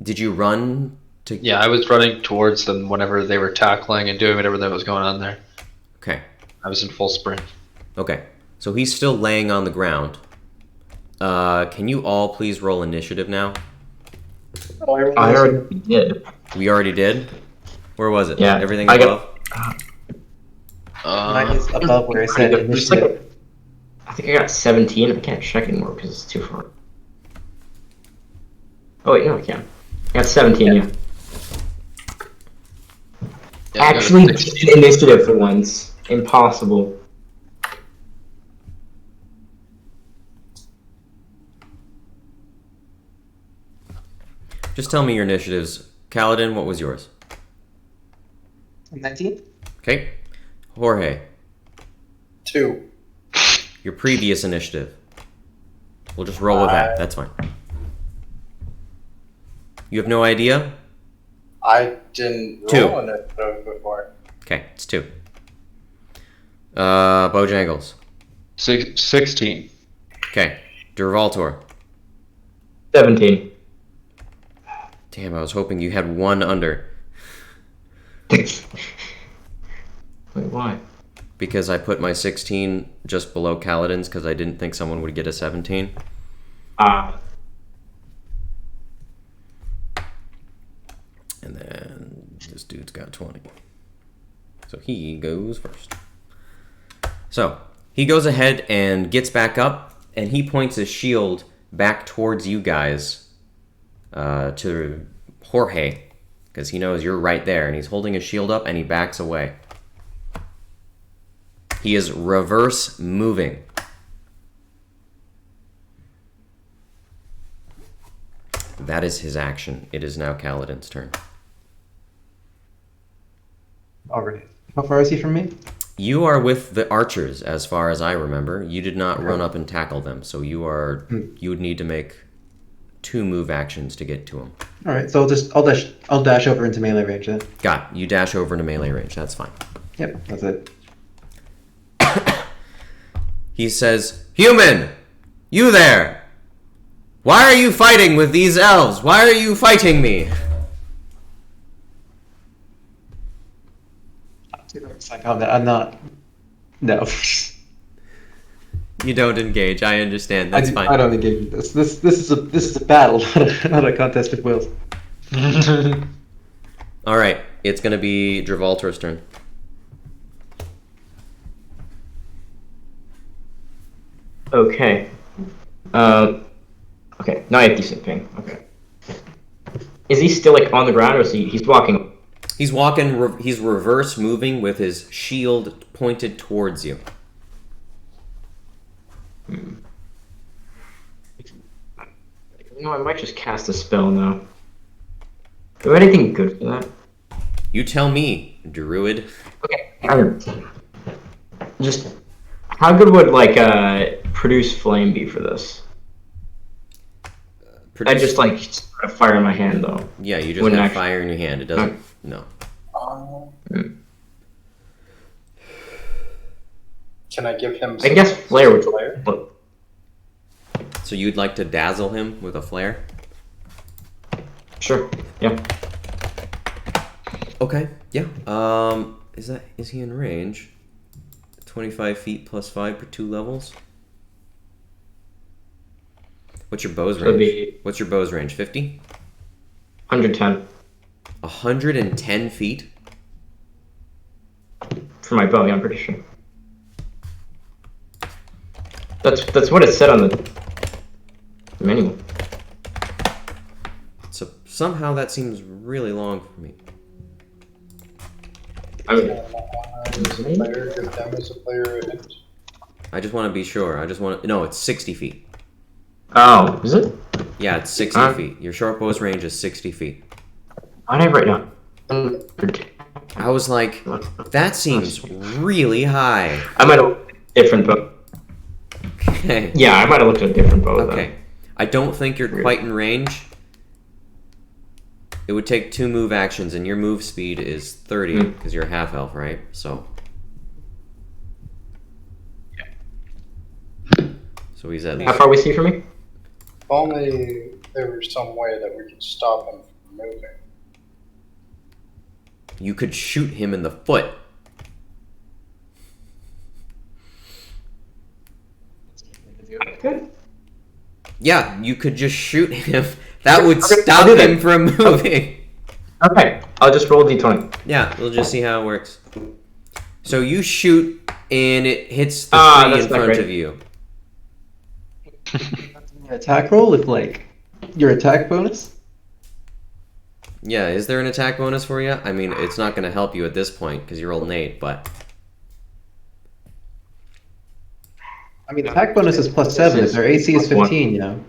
Did you run to? Yeah, I was running towards them whenever they were tackling and doing whatever that was going on there. Okay. I was in full sprint. Okay. So he's still laying on the ground. Can you all please roll initiative now? I already did. We already did. Where was it? Yeah, Everything I got- above. Mine is above where I said There's like initiative. I think I got 17. I can't check anymore because it's too far. Oh wait, no, I can. I got 17. Yeah. Yeah, I got a Actually, 16. initiative for once. Impossible. Just tell me your initiatives. Kaladin, what was yours? 19? Okay. Jorge, 2. your previous initiative. We'll just roll with that. That's fine. You have no idea? I didn't 2. roll it before. Okay, it's 2. Bojangles. 16. Okay. Dervaltor. 17. Damn, I was hoping you had 1 under. Wait, why? Because I put my 16 just below Kaladin's because I didn't think someone would get a 17. And then this dude's got 20. So he goes first. So he goes ahead and gets back up, and he points his shield back towards you guys, to Jorge, because he knows you're right there, and he's holding his shield up, and he backs away. He is reverse moving. That is his action. It is now Kaladin's turn. Already. How far is he from me? You are with the archers, as far as I remember. You did not run up and tackle them, so you would need to make 2 move actions to get to him. All right, so I'll dash over into melee range then. Got it. You dash over to melee range. That's fine. Yep, that's it. He says, "Human! You there! Why are you fighting with these elves? Why are you fighting me?" It's like, I'm not. No. You don't engage. I understand. That's fine. I don't engage in this. This is a battle, not a contest of wills. All right. It's going to be Dravaltor's turn. Okay. Okay. Now I have decent ping. Okay. Is he still like on the ground, or is he's walking? He's walking. He's reverse moving with his shield pointed towards you. You know, I might just cast a spell now. Do anything good for that? You tell me, druid. Okay. Just how good would like produce flame be for this? I just like sort of fire in my hand though. Yeah, you just Wouldn't have actually- fire in your hand. It doesn't. No. Can I give him? I guess flare would flare. look. So you'd like to dazzle him with a flare? Sure. Yeah. Okay. Yeah. Is he in range? 25 feet plus 5 per 2 levels. What's your bow's So it'd range? be What's your bow's range? 50? 110 110 feet? for my bow. Yeah, I'm pretty sure. That's what it said on the manual. So somehow that seems really long for me. I mean, As a player, give them as a player a hint. I just want to be sure. No, it's 60 feet. oh, is it? Yeah, it's 60 feet. Your short bow's range is 60 feet. I have right now. I was like, that seems really high. I might have looked at a different bow. Okay. Yeah, I might have looked at a different bow. Okay. I don't think you're quite in range. It would take 2 move actions, and your move speed is 30, because you're a half elf, right? So. So he's at How least. far we see from me? If only there was some way that we could stop him from moving. You could shoot him in the foot. Good. Yeah, you could just shoot him. That would Okay, stop I'll do that. him from moving. Okay, I'll just roll d20. Yeah, we'll just see how it works. So you shoot, and it hits the tree that's in not front great. of you. Attack roll with like your attack bonus. Yeah, is there an attack bonus for you? I mean, it's not going to help you at this point because you rolled an 8, but I mean, attack bonus is +7. If their AC is 15, you know.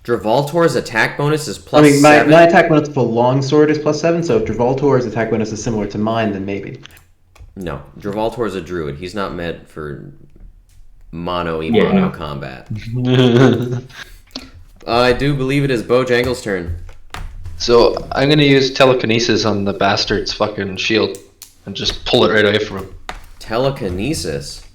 Dravaltor's attack bonus is I plus mean, my 7. attack bonus for longsword is +7. So if Dravaltor's attack bonus is similar to mine, then maybe. No, Dravaltor's a druid. He's not meant for mono Yeah, no. combat. I do believe it is Bojangles' turn. So I'm gonna use telekinesis on the bastard's fucking shield and just pull it right away from him. Telekinesis.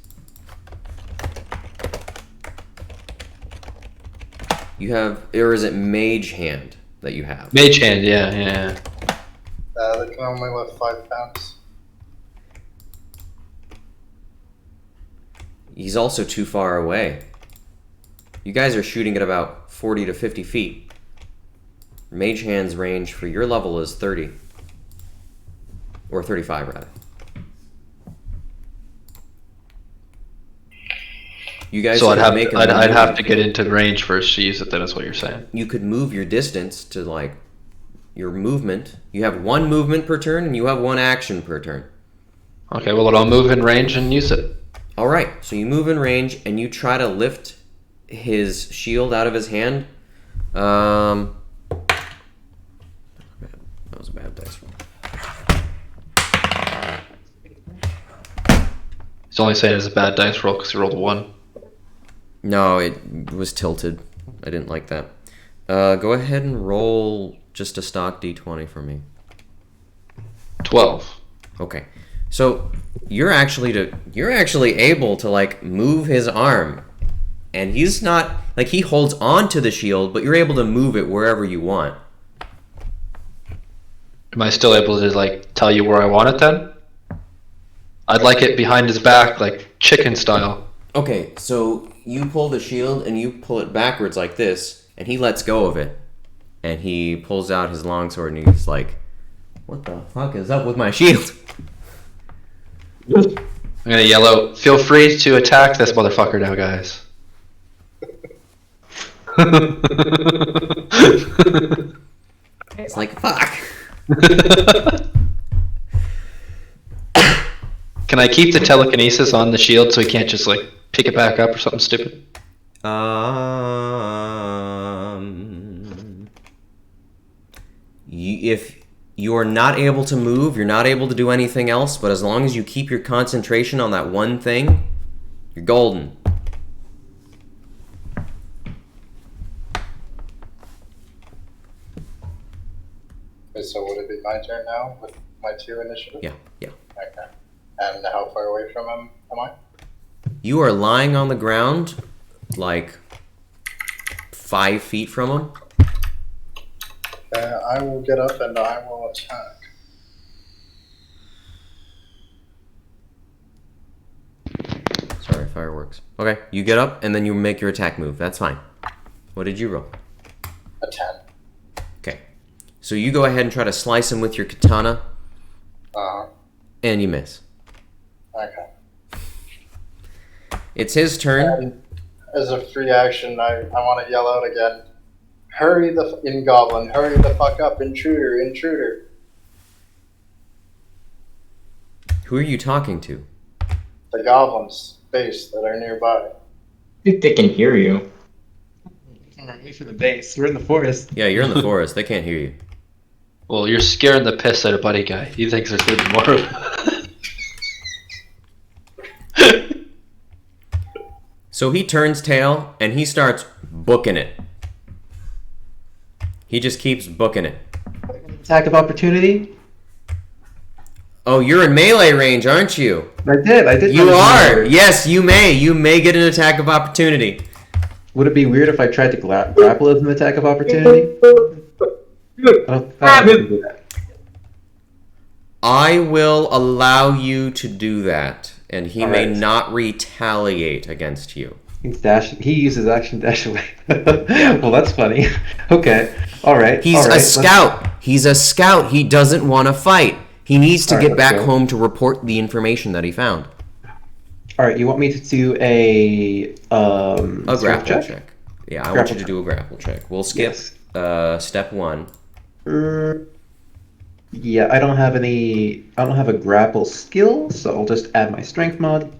You have, or is it Mage Hand that you have? Mage hand, yeah. They can only lift 5 pounds. He's also too far away. You guys are shooting at about 40 to 50 feet. Mage Hand's range for your level is 30. Or 35, rather. You guys So could make a I'd have move. to get into range first to use it. Then is what you're saying. You could move your distance to like your movement. You have 1 movement per turn, and you have 1 action per turn. Okay, well then I'll move in range and use it. All right, so you move in range and you try to lift his shield out of his hand. That was a bad dice roll. He's only saying it's a bad dice roll because he rolled a 1. No, it was tilted. I didn't like that. Go ahead and roll just a stock d20 for me. 12. Okay, so you're actually able to like move his arm, and he's not like he holds on to the shield, but you're able to move it wherever you want. Am I still able to like tell you where I want it then? I'd like it behind his back, like chicken style. Okay, so you pull the shield and you pull it backwards like this, and he lets go of it, and he pulls out his longsword and he's like, "What the fuck is up with my shield?" I'm gonna yell out, "Feel free to attack this motherfucker now, guys." It's like, fuck. Can I keep the telekinesis on the shield so he can't just like pick it back up or something stupid? If you are not able to move, you're not able to do anything else, but as long as you keep your concentration on that one thing, you're golden. So would it be my turn now with my 2 initiative? Yeah. Okay. And how far away from him am I? You are lying on the ground, like 5 feet from him. I will get up and I will attack. Sorry, fireworks. Okay, you get up and then you make your attack move. That's fine. What did you roll? A 10. Okay. So you go ahead and try to slice him with your katana, Uh-huh. and you miss. Okay. It's his turn. And as a free action, I want to yell out again. Hurry in Goblin, hurry the fuck up, intruder, intruder. Who are you talking to? The goblins base that are nearby. I think they can hear you. Alright, wait for the base. We're in the forest. Yeah, you're in the forest. They can't hear you. Well, you're scaring the piss out of Buddy Guy. He thinks there's gonna be more. So he turns tail and he starts booking it. He just keeps booking it. Attack of opportunity? Oh, you're in melee range, aren't you? I did. You are. Yes, you may. You may get an attack of opportunity. Would it be weird if I tried to grapple as an attack of opportunity? I don't think do that. I will allow you to do that, and he may Alright. not retaliate against you. He uses action dash away. Well, that's funny. Okay. Alright. He's a scout. He's a scout. He doesn't want to fight. He needs to Alright, get let's back go. home to report the information that he found. Alright, you want me to do a A strength grapple check. Yeah, I want Grapple you to check. do a grapple check. We'll skip step 1. Yeah, I don't have a grapple skill, so I'll just add my strength mod.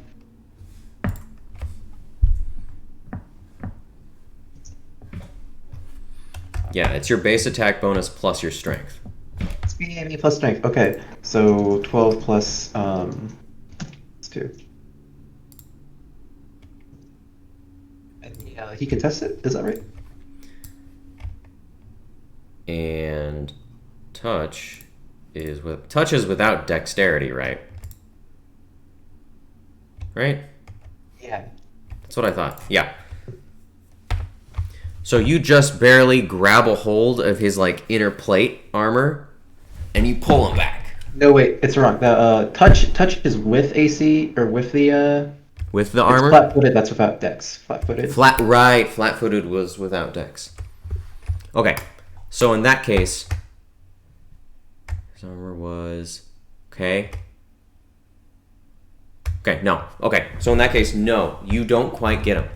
Yeah, it's your base attack bonus plus your strength. Speed plus strength. Okay, so 12 plus it's 2. And yeah, he can test it. Is that right? And touch is without dexterity, right? Right? Yeah. That's what I thought. Yeah. So you just barely grab a hold of his like inner plate armor, and you pull him back. No, wait, it's wrong. The touch is with AC or with the With the it's armor? flat-footed. That's without dex. Flat-footed. Flat-footed was without dex. Okay. So in that case, his armor was okay. Okay, no. Okay. So in that case, no, you don't quite get him.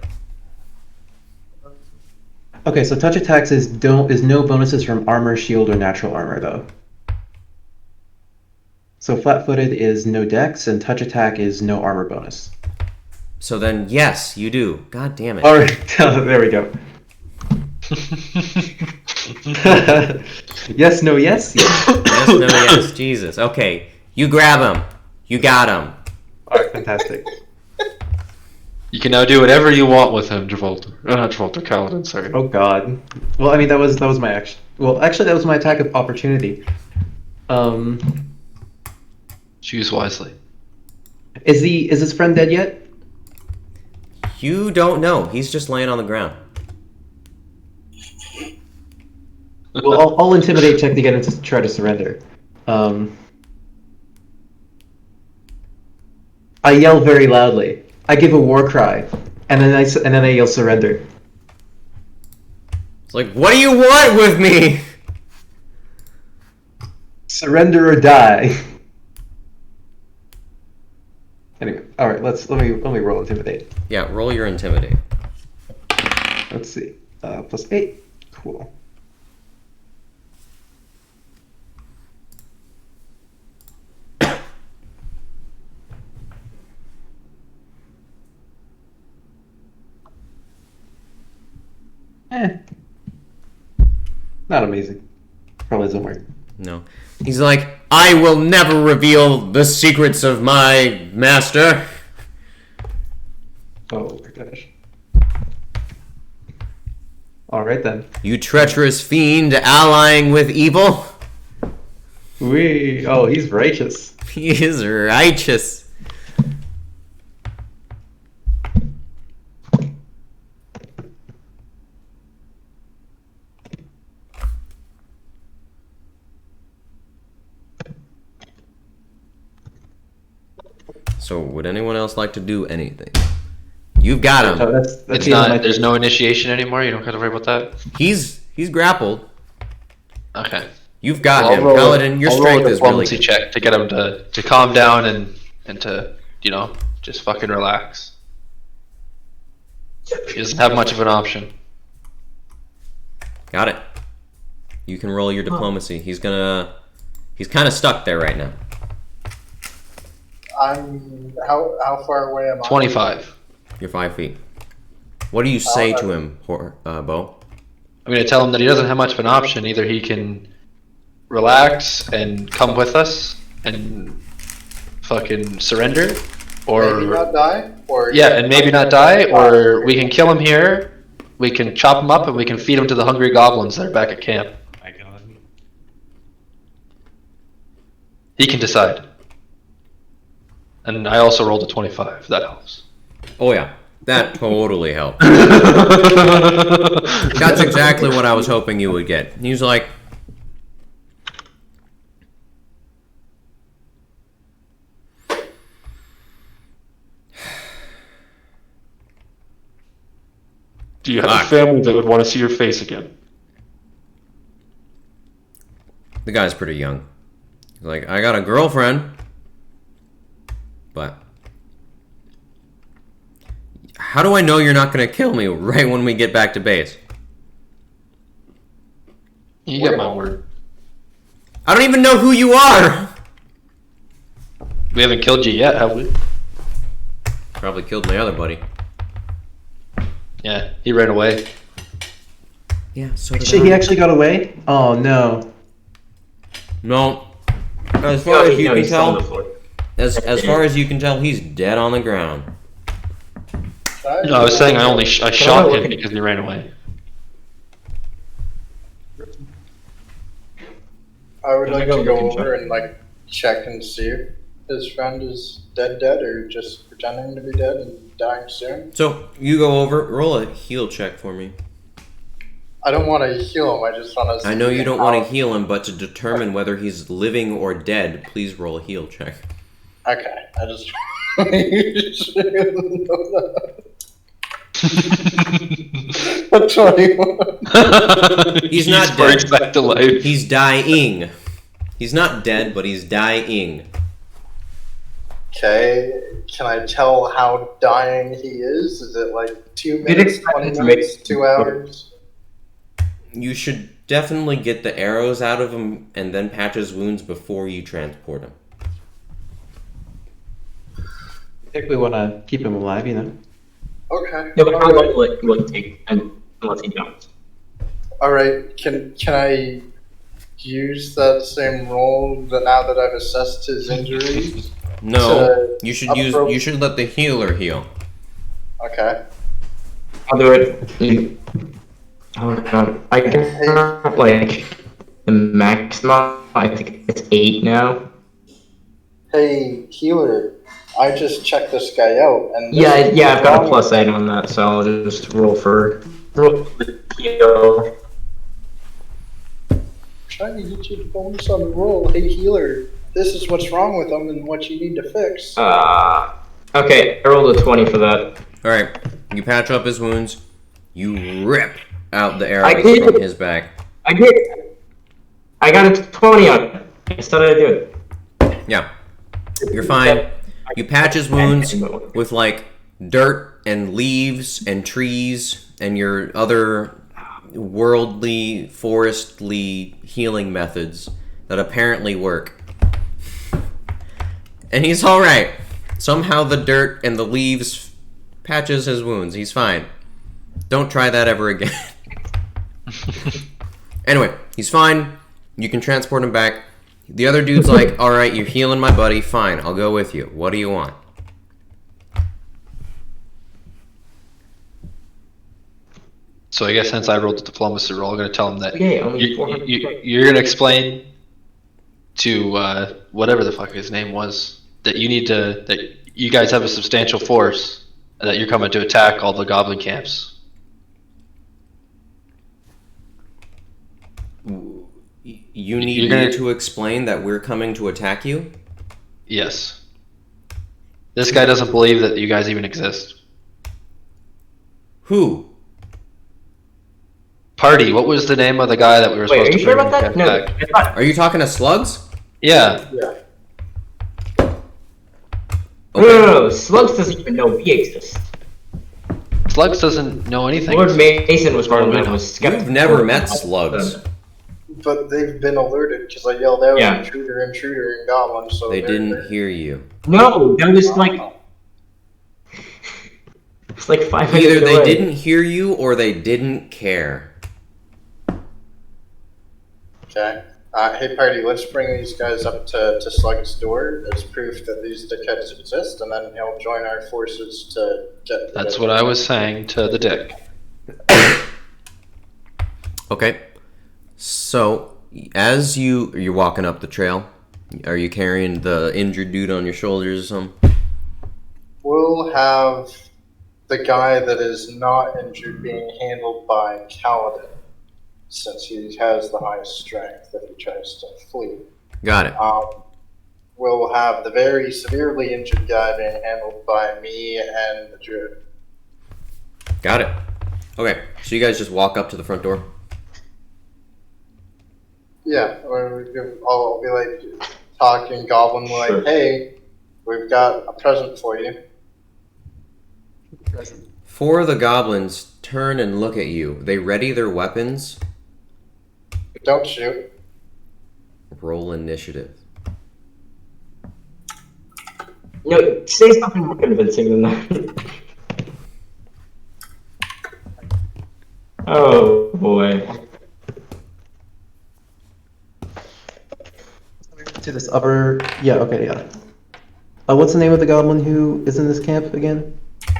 Okay, so touch attacks is no bonuses from armor, shield, or natural armor though. So flat-footed is no dex, and touch attack is no armor bonus. So then, yes, you do. God damn it. All right, there we go. Yes, no, yes, yes. Yes, no, yes. Jesus. Okay. You grab him. You got him. All right, fantastic. You can now do whatever you want with him, Travolta. Not Travolta, Kaladin, sorry. Oh God. Well, I mean that was my action. Well, actually, that was my attack of opportunity. Choose wisely. Is his friend dead yet? You don't know. He's just laying on the ground. Well, I'll intimidate check to get him to try to surrender. I yell very loudly. I give a war cry, and then I yell surrender. It's like, what do you want with me? Surrender or die. Anyway, all right. Let me roll intimidate. Yeah, roll your intimidate. Let's see. +8. Cool. Not amazing. Probably doesn't work. No. He's like, I will never reveal the secrets of my master. Oh my gosh. Alright then. You treacherous fiend allying with evil. Oh, he's righteous. He is righteous. So, would anyone else like to do anything? You've got him. So that's It's the end of my not. There's turn. no initiation anymore. You don't got to worry about that. He's grappled. Okay. You've got Well, him, I'll roll- Paladin. Your I'll roll strength a is really diplomacy good. check to get him to calm down and to just fucking relax. He doesn't have much of an option. Got it. You can roll your diplomacy. He's kind of stuck there right now. I'm how far away am I? 25. You're 5 feet. What do you say to him, Bo? I'm gonna tell him that he doesn't have much of an option. Either he can relax and come with us and fucking surrender, Maybe or not die, or yeah, and maybe not die, or we can kill him here. We can chop him up and we can feed him to the hungry goblins that are back at camp. My God. He can decide. And I also rolled a 25. That helps. Oh yeah, that totally helped. That's exactly what I was hoping you would get. He's like, Do you have Fuck. a family that would want to see your face again? the guy's pretty young. He's like, I got a girlfriend, but how do I know you're not gonna kill me right when we get back to base? You get my word. I don't even know who you are. We haven't killed you yet, have we? Probably killed my other buddy. Yeah, he ran away. Yeah, so did Shit, he actually got away? Oh no. No. As far as you can he's still on the tell, floor. as far as you can tell, he's dead on the ground. No, I was saying I shot him because he ran away. I would like Can I to go go look and over and like check and see if his friend is dead, or just pretending to be dead and dying soon. So you go over, roll a heal check for me. I don't want to heal him. I just want to. I know you don't want to heal him, but to determine whether he's living or dead, please roll a heal check. Okay, I just. A 21. He's not sparks dead. back to life. He's dying. He's not dead, but he's dying. Okay, can I tell how dying he is? Is it like 2 You'd minutes, expect 20 it to minutes, make- 2 hours? You should definitely get the arrows out of him and then patch his wounds before you transport him. I think we want to keep him alive, you know? Okay. No, but how alright. long will it take unless he jumps? Alright, can I use that same roll that now that I've assessed his injuries? No, you should appro- you should let the healer heal. Okay. I'll do it. Oh god, I can have like the maximum. I think it's 8 now. Hey, healer, I just checked this guy out, and Yeah, this is yeah, I've got a wrong plus with him. 8 on that, so I'll just roll for the heal. Trying to get you to bonus on the roll. Hey, healer, this is what's wrong with him and what you need to fix. Okay, I rolled a 20 for that. All right, you patch up his wounds. You rip out the I arrows did. from his back. I did. I got a 20 on it. I still did it. Yeah, you're fine. You patch his wounds with like dirt and leaves and trees and your other worldly, forestly healing methods that apparently work. And he's alright. Somehow the dirt and the leaves patches his wounds. He's fine. Don't try that ever again. Anyway, he's fine. You can transport him back. The other dude's like, all right, you're healing my buddy. Fine, I'll go with you. What do you want? So I guess since I rolled the diplomacy roll, I'm going to tell him that Okay, only 400. you're going to explain to whatever the fuck his name was that you guys have a substantial force and that you're coming to attack all the goblin camps. You need me to explain that we're coming to attack you? Yes. This guy doesn't believe that you guys even exist. Who? Party. What was the name of the guy that we were Wait, supposed are you to sure bring about that? No, back? I thought. Are you talking to Slugs? Yeah. Yeah. No, Slugs doesn't even know we exist. Slugs doesn't know anything. Lord Mason was one that was You've skeptical. never met Slugs. But they've been alerted because I yelled out Yeah. intruder, intruder, and goblin. So They they're- didn't hear you. No, that was like. It's like 500 Either they away. didn't hear you or they didn't care. Okay. Hey, party, let's bring these guys up to Slug's door as proof that these dickheads exist, and then he'll join our forces to get... That's what I was saying to the dick. Okay. So, as you're walking up the trail, are you carrying the injured dude on your shoulders or something? We'll have the guy that is not injured being handled by Kaladin, since he has the highest strength if he tries to flee. Got it. We'll have the very severely injured guy being handled by me and the druid. Got it. Okay, so you guys just walk up to the front door? Yeah, I'll be like talking goblin like, hey, we've got a present for you. Four of the goblins turn and look at you. They ready their weapons. Don't shoot. Roll initiative. No, say something more convincing than that. Oh boy. To this upper. Yeah. Okay. Yeah. What's the name of the goblin who is in this camp again?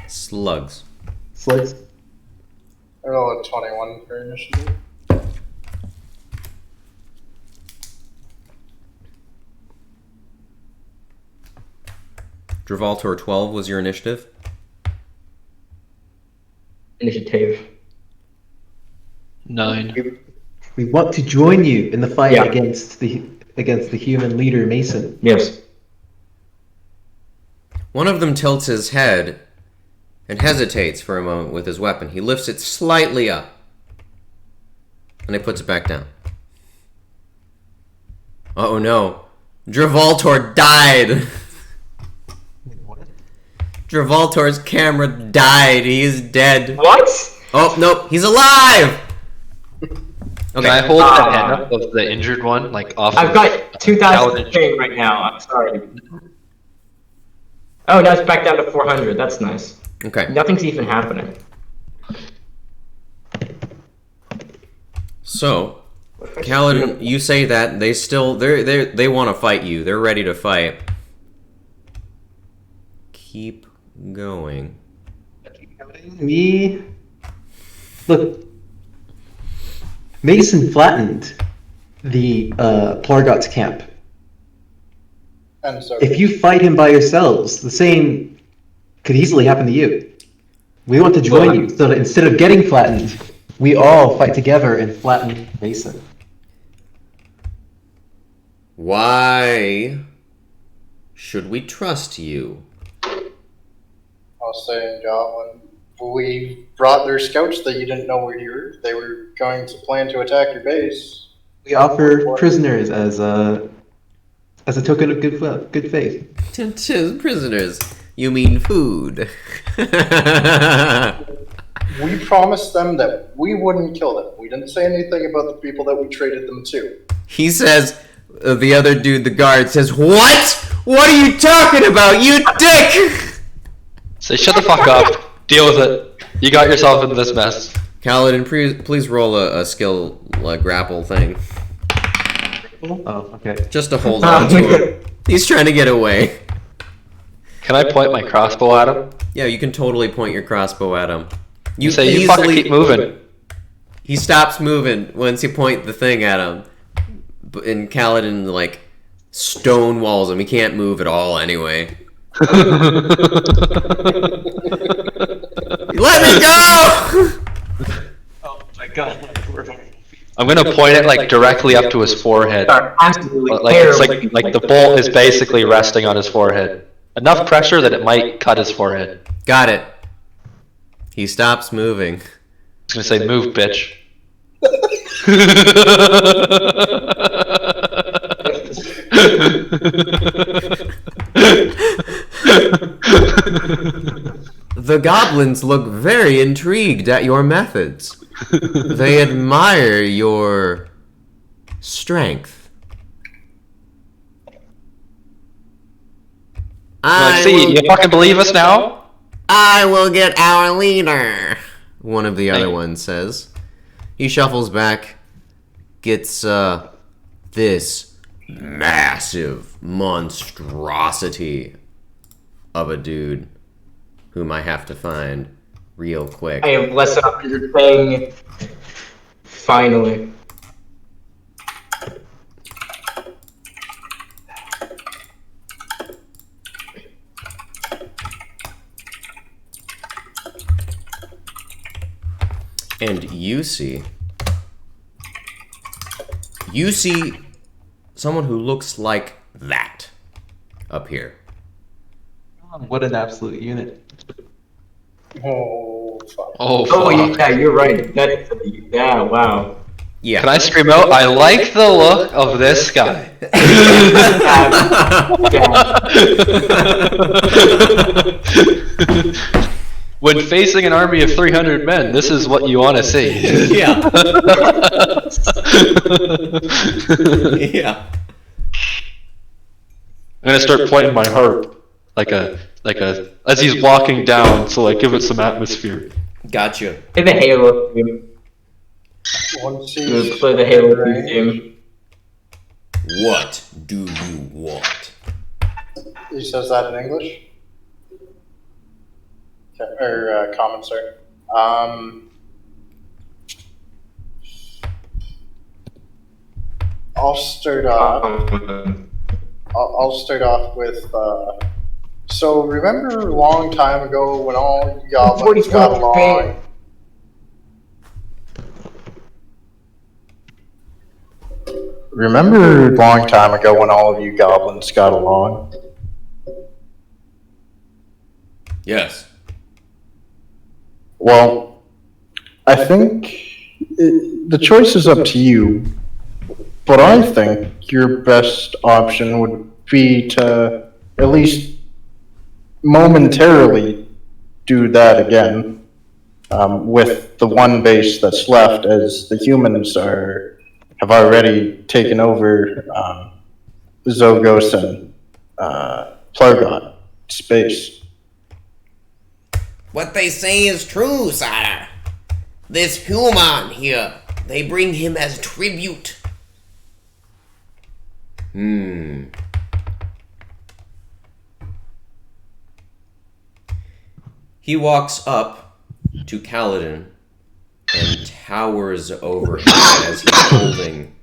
Slugs. Slugs. I roll a 21 for initiative. Dravaltor 12 was your initiative? Initiative. 9. We want to join you in the fight Yeah. against the human leader Mason. Yes. One of them tilts his head and hesitates for a moment with his weapon. He lifts it slightly up and he puts it back down. Oh no. Dravaltor died! Dravaltor's camera died. He is dead. What? Oh, nope. He's alive! Can I hold the head up of the injured one, like off? I've of got 2,000 Paladin? ping right now. I'm sorry. Oh, now it's back down to 400. That's nice. Okay. Nothing's even happening. So, Kaladin, you say that they want to fight you. They're ready to fight. Keep going. Look. Mason flattened the Plargot's camp. And so If you fight him by yourselves, the same could easily happen to you. We want to join you so that instead of getting flattened, we all fight together and flatten Mason. Why should we trust you? I'll say in Goblin, we brought their scouts that you didn't know were here. They were going to plan to attack your base. We offer prisoners as a token of good faith. Prisoners. You mean food. We promised them that we wouldn't kill them. We didn't say anything about the people that we traded them to. He says, the other dude, the guard, says, "What? What are you talking about, you dick?" Say, shut the fuck up. Deal with it. You got yourself into this mess. Kaladin, please roll a skill grapple thing. Oh, okay. Just to hold on to him. He's trying to get away. Can I point my crossbow at him? Yeah, you can totally point your crossbow at him. You say you fucking keep moving. He stops moving once you point the thing at him. And Kaladin, like, stonewalls him. He can't move at all anyway. Let me go! Oh my god. I'm gonna point it like directly up to his forehead. Absolutely Like it's like the bolt is basically resting on his forehead. Enough pressure that it might cut his forehead. Got it. He stops moving. I was gonna say, move, bitch. The goblins look very intrigued at your methods. They admire your strength. Like, see, you fucking believe us now? I will get our leader, one of the other ones says. He shuffles back, gets this massive monstrosity of a dude whom I have to find real quick. I have less than 100 ping. Finally. And you see someone who looks like that up here. What an absolute unit. Oh, fuck. Oh, Oh fuck. yeah, you're right. Yeah, wow. Yeah. Can I scream out? I like the look of this guy. When facing an army of 300 men, this is what you want to see. Yeah. Yeah. I'm gonna start playing my harp, like a, as he's walking down, so like give it some atmosphere. Gotcha. Play the Halo theme. Once Let's play the Halo theme. What do you want? He says that in English? Okay, or common, sorry. I'll start off. I'll start off with. So remember a long time ago when all you goblins got along? Remember a long time ago when all of you goblins got along? Yes. Well, I think the choice is up to you, but I think your best option would be to at least momentarily do that again, with the one base that's left, as the humans have already taken over Zogos and Plargot space. What they say is true, sire. This human here, they bring him as tribute. He walks up to Kaladin and towers over him as he's holding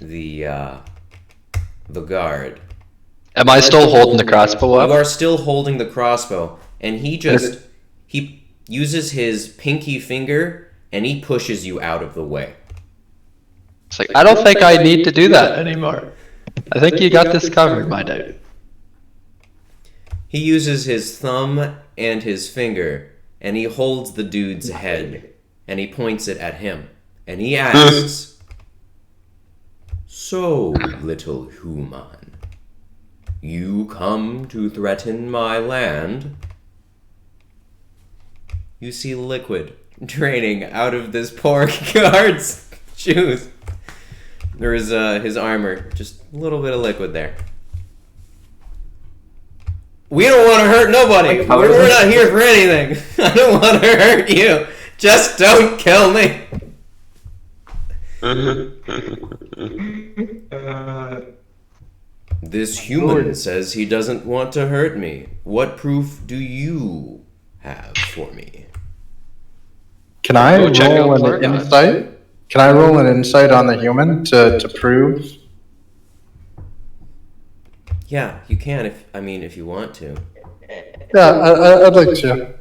the guard. Am I still holding the crossbow You up? are still holding the crossbow, and he uses his pinky finger and he pushes you out of the way. It's like, I don't think I need to do that anymore. I think you got this covered, my dude. He uses his thumb and his finger, and he holds the dude's head, and he points it at him, and he asks, "So, little human, you come to threaten my land?" You see liquid draining out of this poor guard's shoes. There is his armor, just a little bit of liquid there. We don't want to hurt nobody. We're not here for anything. I don't want to hurt you. Just don't kill me. This human says he doesn't want to hurt me. What proof do you have for me? Can I Go check out roll an Florida. insight? Can I roll an insight on the human to prove? Yeah, you can if you want to. Yeah, I'd like to.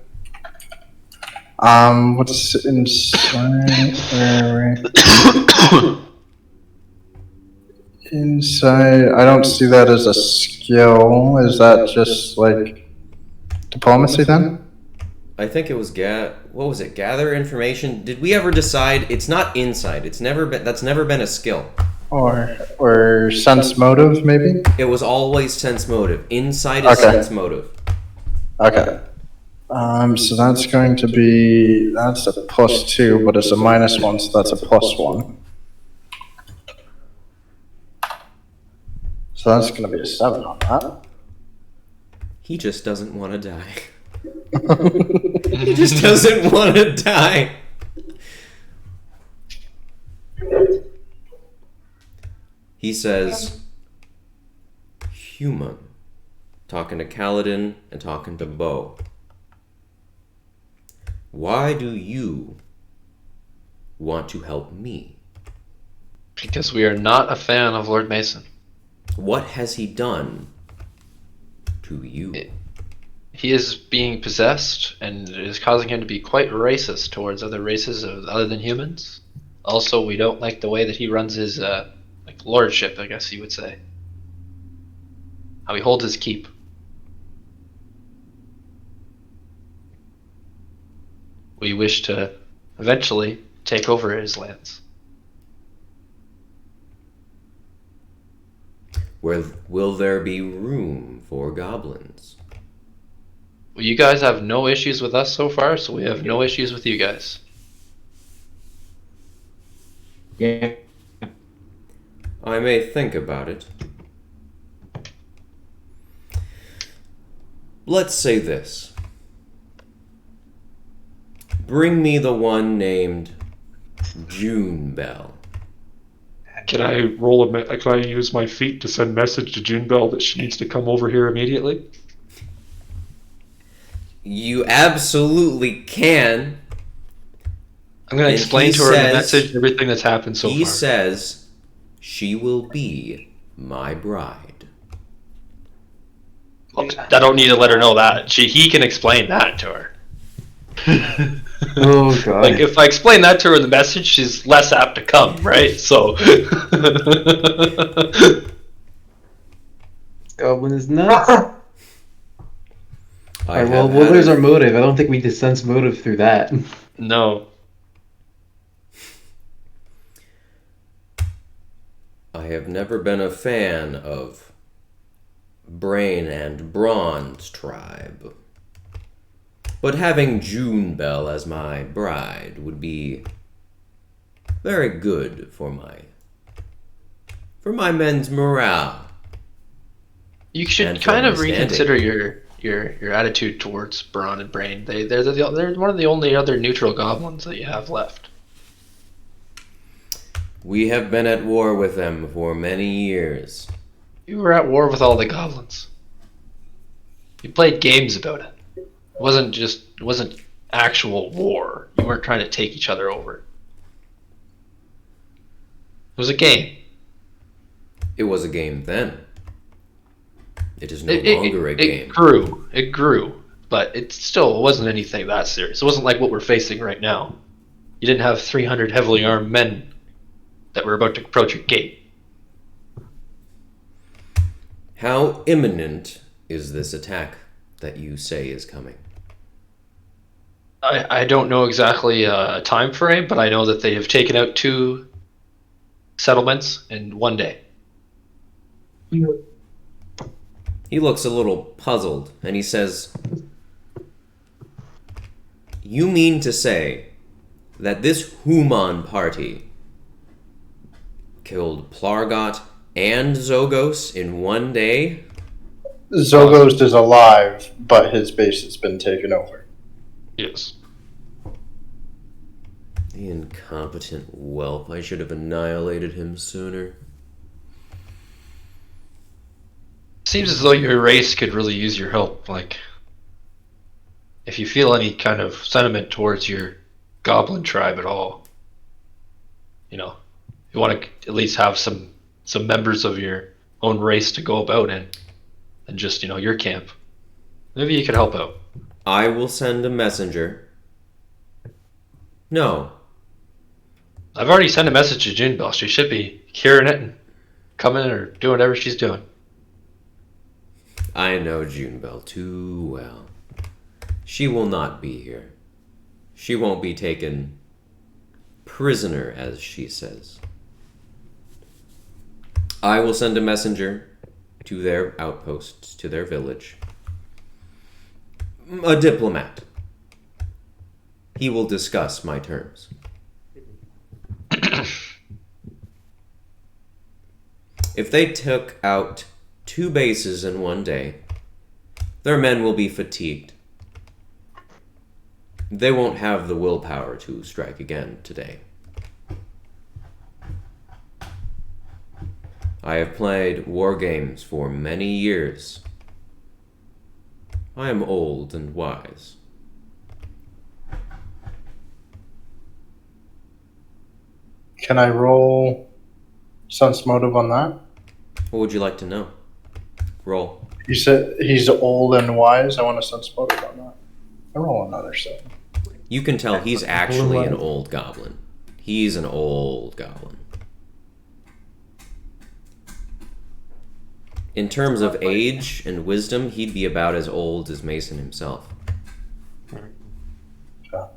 What's insight? Where are we? Insight. I don't see that as a skill. Is that just like diplomacy then? I think it was what was it? Gather information. Did we ever decide it's not insight? That's never been a skill. Or sense motive maybe? It was always sense motive. Insight is Okay. sense motive. Okay. So that's going to be that's a +2, but it's a -1, so that's a +1. So that's going to be a 7 on that. He just doesn't want to die. He just doesn't want to die. He says, human, talking to Kaladin and talking to Bo. Why do you want to help me? Because we are not a fan of Lord Mason. What has he done to you? He is being possessed, and it is causing him to be quite racist towards other races other than humans. Also, we don't like the way that he runs his lordship, I guess you would say. How he holds his keep. We wish to eventually take over his lands. Will there be room for goblins? Well, you guys have no issues with us so far, so we have no issues with you guys. Yeah. I may think about it. Let's say this. Bring me the one named June Bell. Can I can I use my feet to send message to June Bell that she needs to come over here immediately? You absolutely can. I'm going to And explain he to her in the says- message everything that's happened so He far. says she will be my bride. Look, I don't need to let her know that. He can explain that to her. Oh god. Like, if I explain that to her in the message, she's less apt to come, right? So. Goblin is nuts. I Alright, have well, had there's a- our motive. I don't think we need to sense motive through that. No. I have never been a fan of Brain and Bronze tribe. But having June Bell as my bride would be very good for my men's morale. You should And kind of for my reconsider your attitude towards Brawn and Brain. They're one of the only other neutral goblins that you have left. We have been at war with them for many years. You were at war with all the goblins. You played games about it. It wasn't actual war. You weren't trying to take each other over. It was a game. It was a game then. It is no longer a game. It grew, but it still wasn't anything that serious. It wasn't like what we're facing right now. You didn't have 300 heavily armed men that were about to approach your gate. How imminent is this attack that you say is coming? I don't know exactly a time frame, but I know that they have taken out 2 settlements in one day. He looks a little puzzled, and he says, "You mean to say that this Human party killed Plargot and Zogos in one day?" Zogos is alive, but his base has been taken over. Yes. The incompetent whelp. I should have annihilated him sooner. Seems as though your race could really use your help. Like, if you feel any kind of sentiment towards your goblin tribe at all, you know, you want to at least have some members of your own race to go about in, and just, you know, your camp. Maybe you could help out. I will send a messenger. No. I've already sent a message to Junebell. She should be hearing it and coming or doing whatever she's doing. I know Junebell too well. She will not be here. She won't be taken prisoner, as she says. I will send a messenger to their outposts, to their village. A diplomat. He will discuss my terms. If they took out 2 bases in one day, their men will be fatigued. They won't have the willpower to strike again today. I have played war games for many years. I am old and wise. Can I roll sense motive on that? What would you like to know? Roll. You said he's old and wise. I want a sense motive on that. I roll another 7. You can tell he's actually an old goblin. He's an old goblin. In terms of age and wisdom, he'd be about as old as Mason himself. Yeah.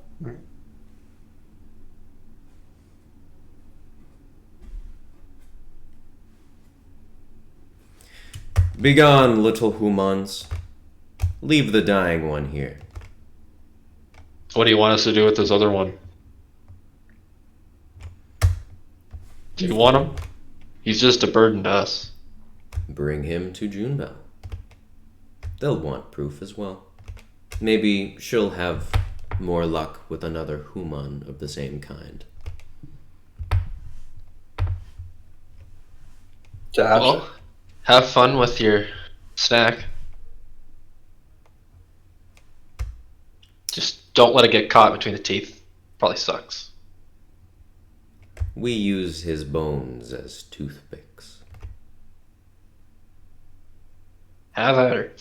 Begone, little humans. Leave the dying one here. What do you want us to do with this other one? Do you want him? He's just a burden to us. Bring him to Junebell. They'll want proof as well. Maybe she'll have more luck with another human of the same kind. Well, have fun with your snack. Just don't let it get caught between the teeth. Probably sucks. We use his bones as toothpicks. Have at her.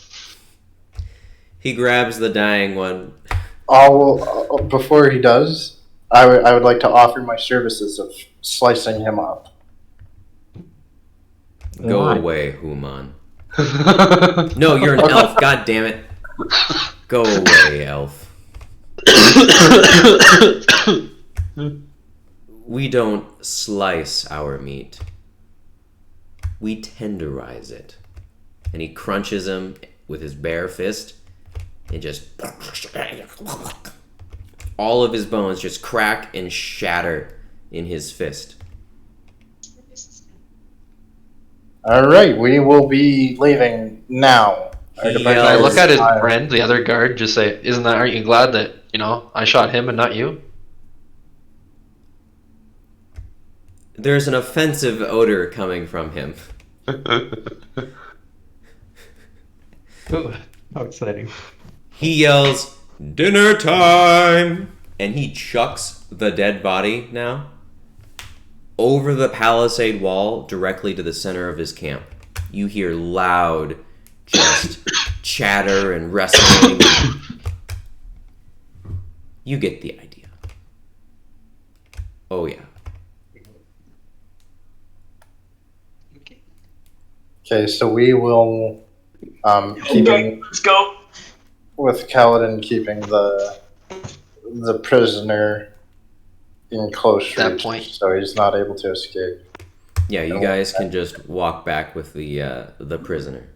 He grabs the dying one. Before he does, I would like to offer my services of slicing him up. Go Why? away, human. No, you're an elf. God damn it. Go away, elf. We don't slice our meat. We tenderize it. And he crunches him with his bare fist. And just... all of his bones just crack and shatter in his fist. All right, we will be leaving now. Can I look at his friend, the other guard, just say, aren't you glad that, you know, I shot him and not you? There's an offensive odor coming from him. Oh, how exciting. He yells, "Dinner time!" And he chucks the dead body now over the palisade wall directly to the center of his camp. You hear loud just chatter and wrestling. You get the idea. Oh yeah. Okay, so we will keeping Let's go. with Kaladin keeping the prisoner in close That reach, point. so he's not able to escape. Yeah, you guys can just walk back with the prisoner.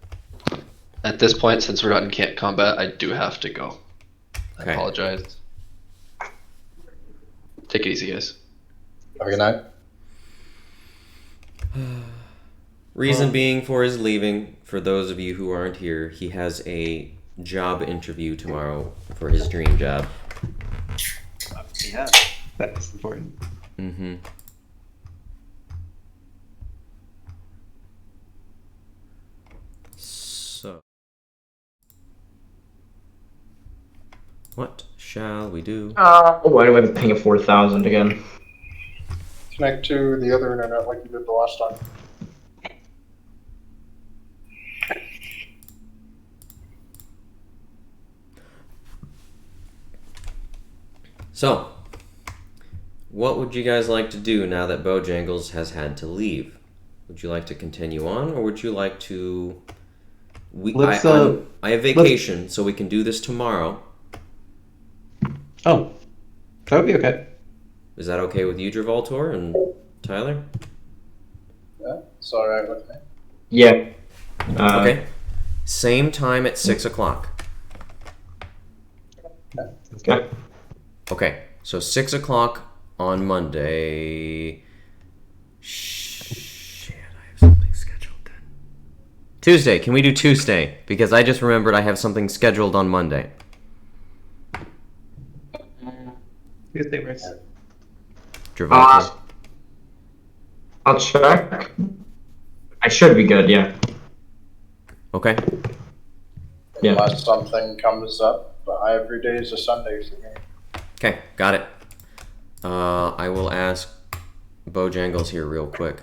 At this point, since we're not in camp combat, I do have to go. I Okay. apologize. Take it easy, guys. Have a good night. Reason being for his leaving, for those of you who aren't here, he has a job interview tomorrow for his dream job. Yeah. That's important. Mm-hmm. So, what shall we do? Why do I have a ping of 4,000 again? Connect to the other internet like you did the last time. So, what would you guys like to do now that Bojangles has had to leave? Would you like to continue on, or would you like to? I have vacation, so we can do this tomorrow. Oh, that would be okay. Is that okay with you, Dravoltor and Tyler? Yeah, it's alright with me. Yeah. Okay. Same time at 6 o'clock. Okay. Okay, so 6 o'clock on Monday. Shit, I have something scheduled then. Tuesday, can we do Tuesday? Because I just remembered I have something scheduled on Monday. Tuesday works. Dravoltor. I'll check. I should be good, yeah. Okay. Yeah. Unless something comes up, but every day is a Sunday for me. Okay, got it. I will ask Bojangles here real quick.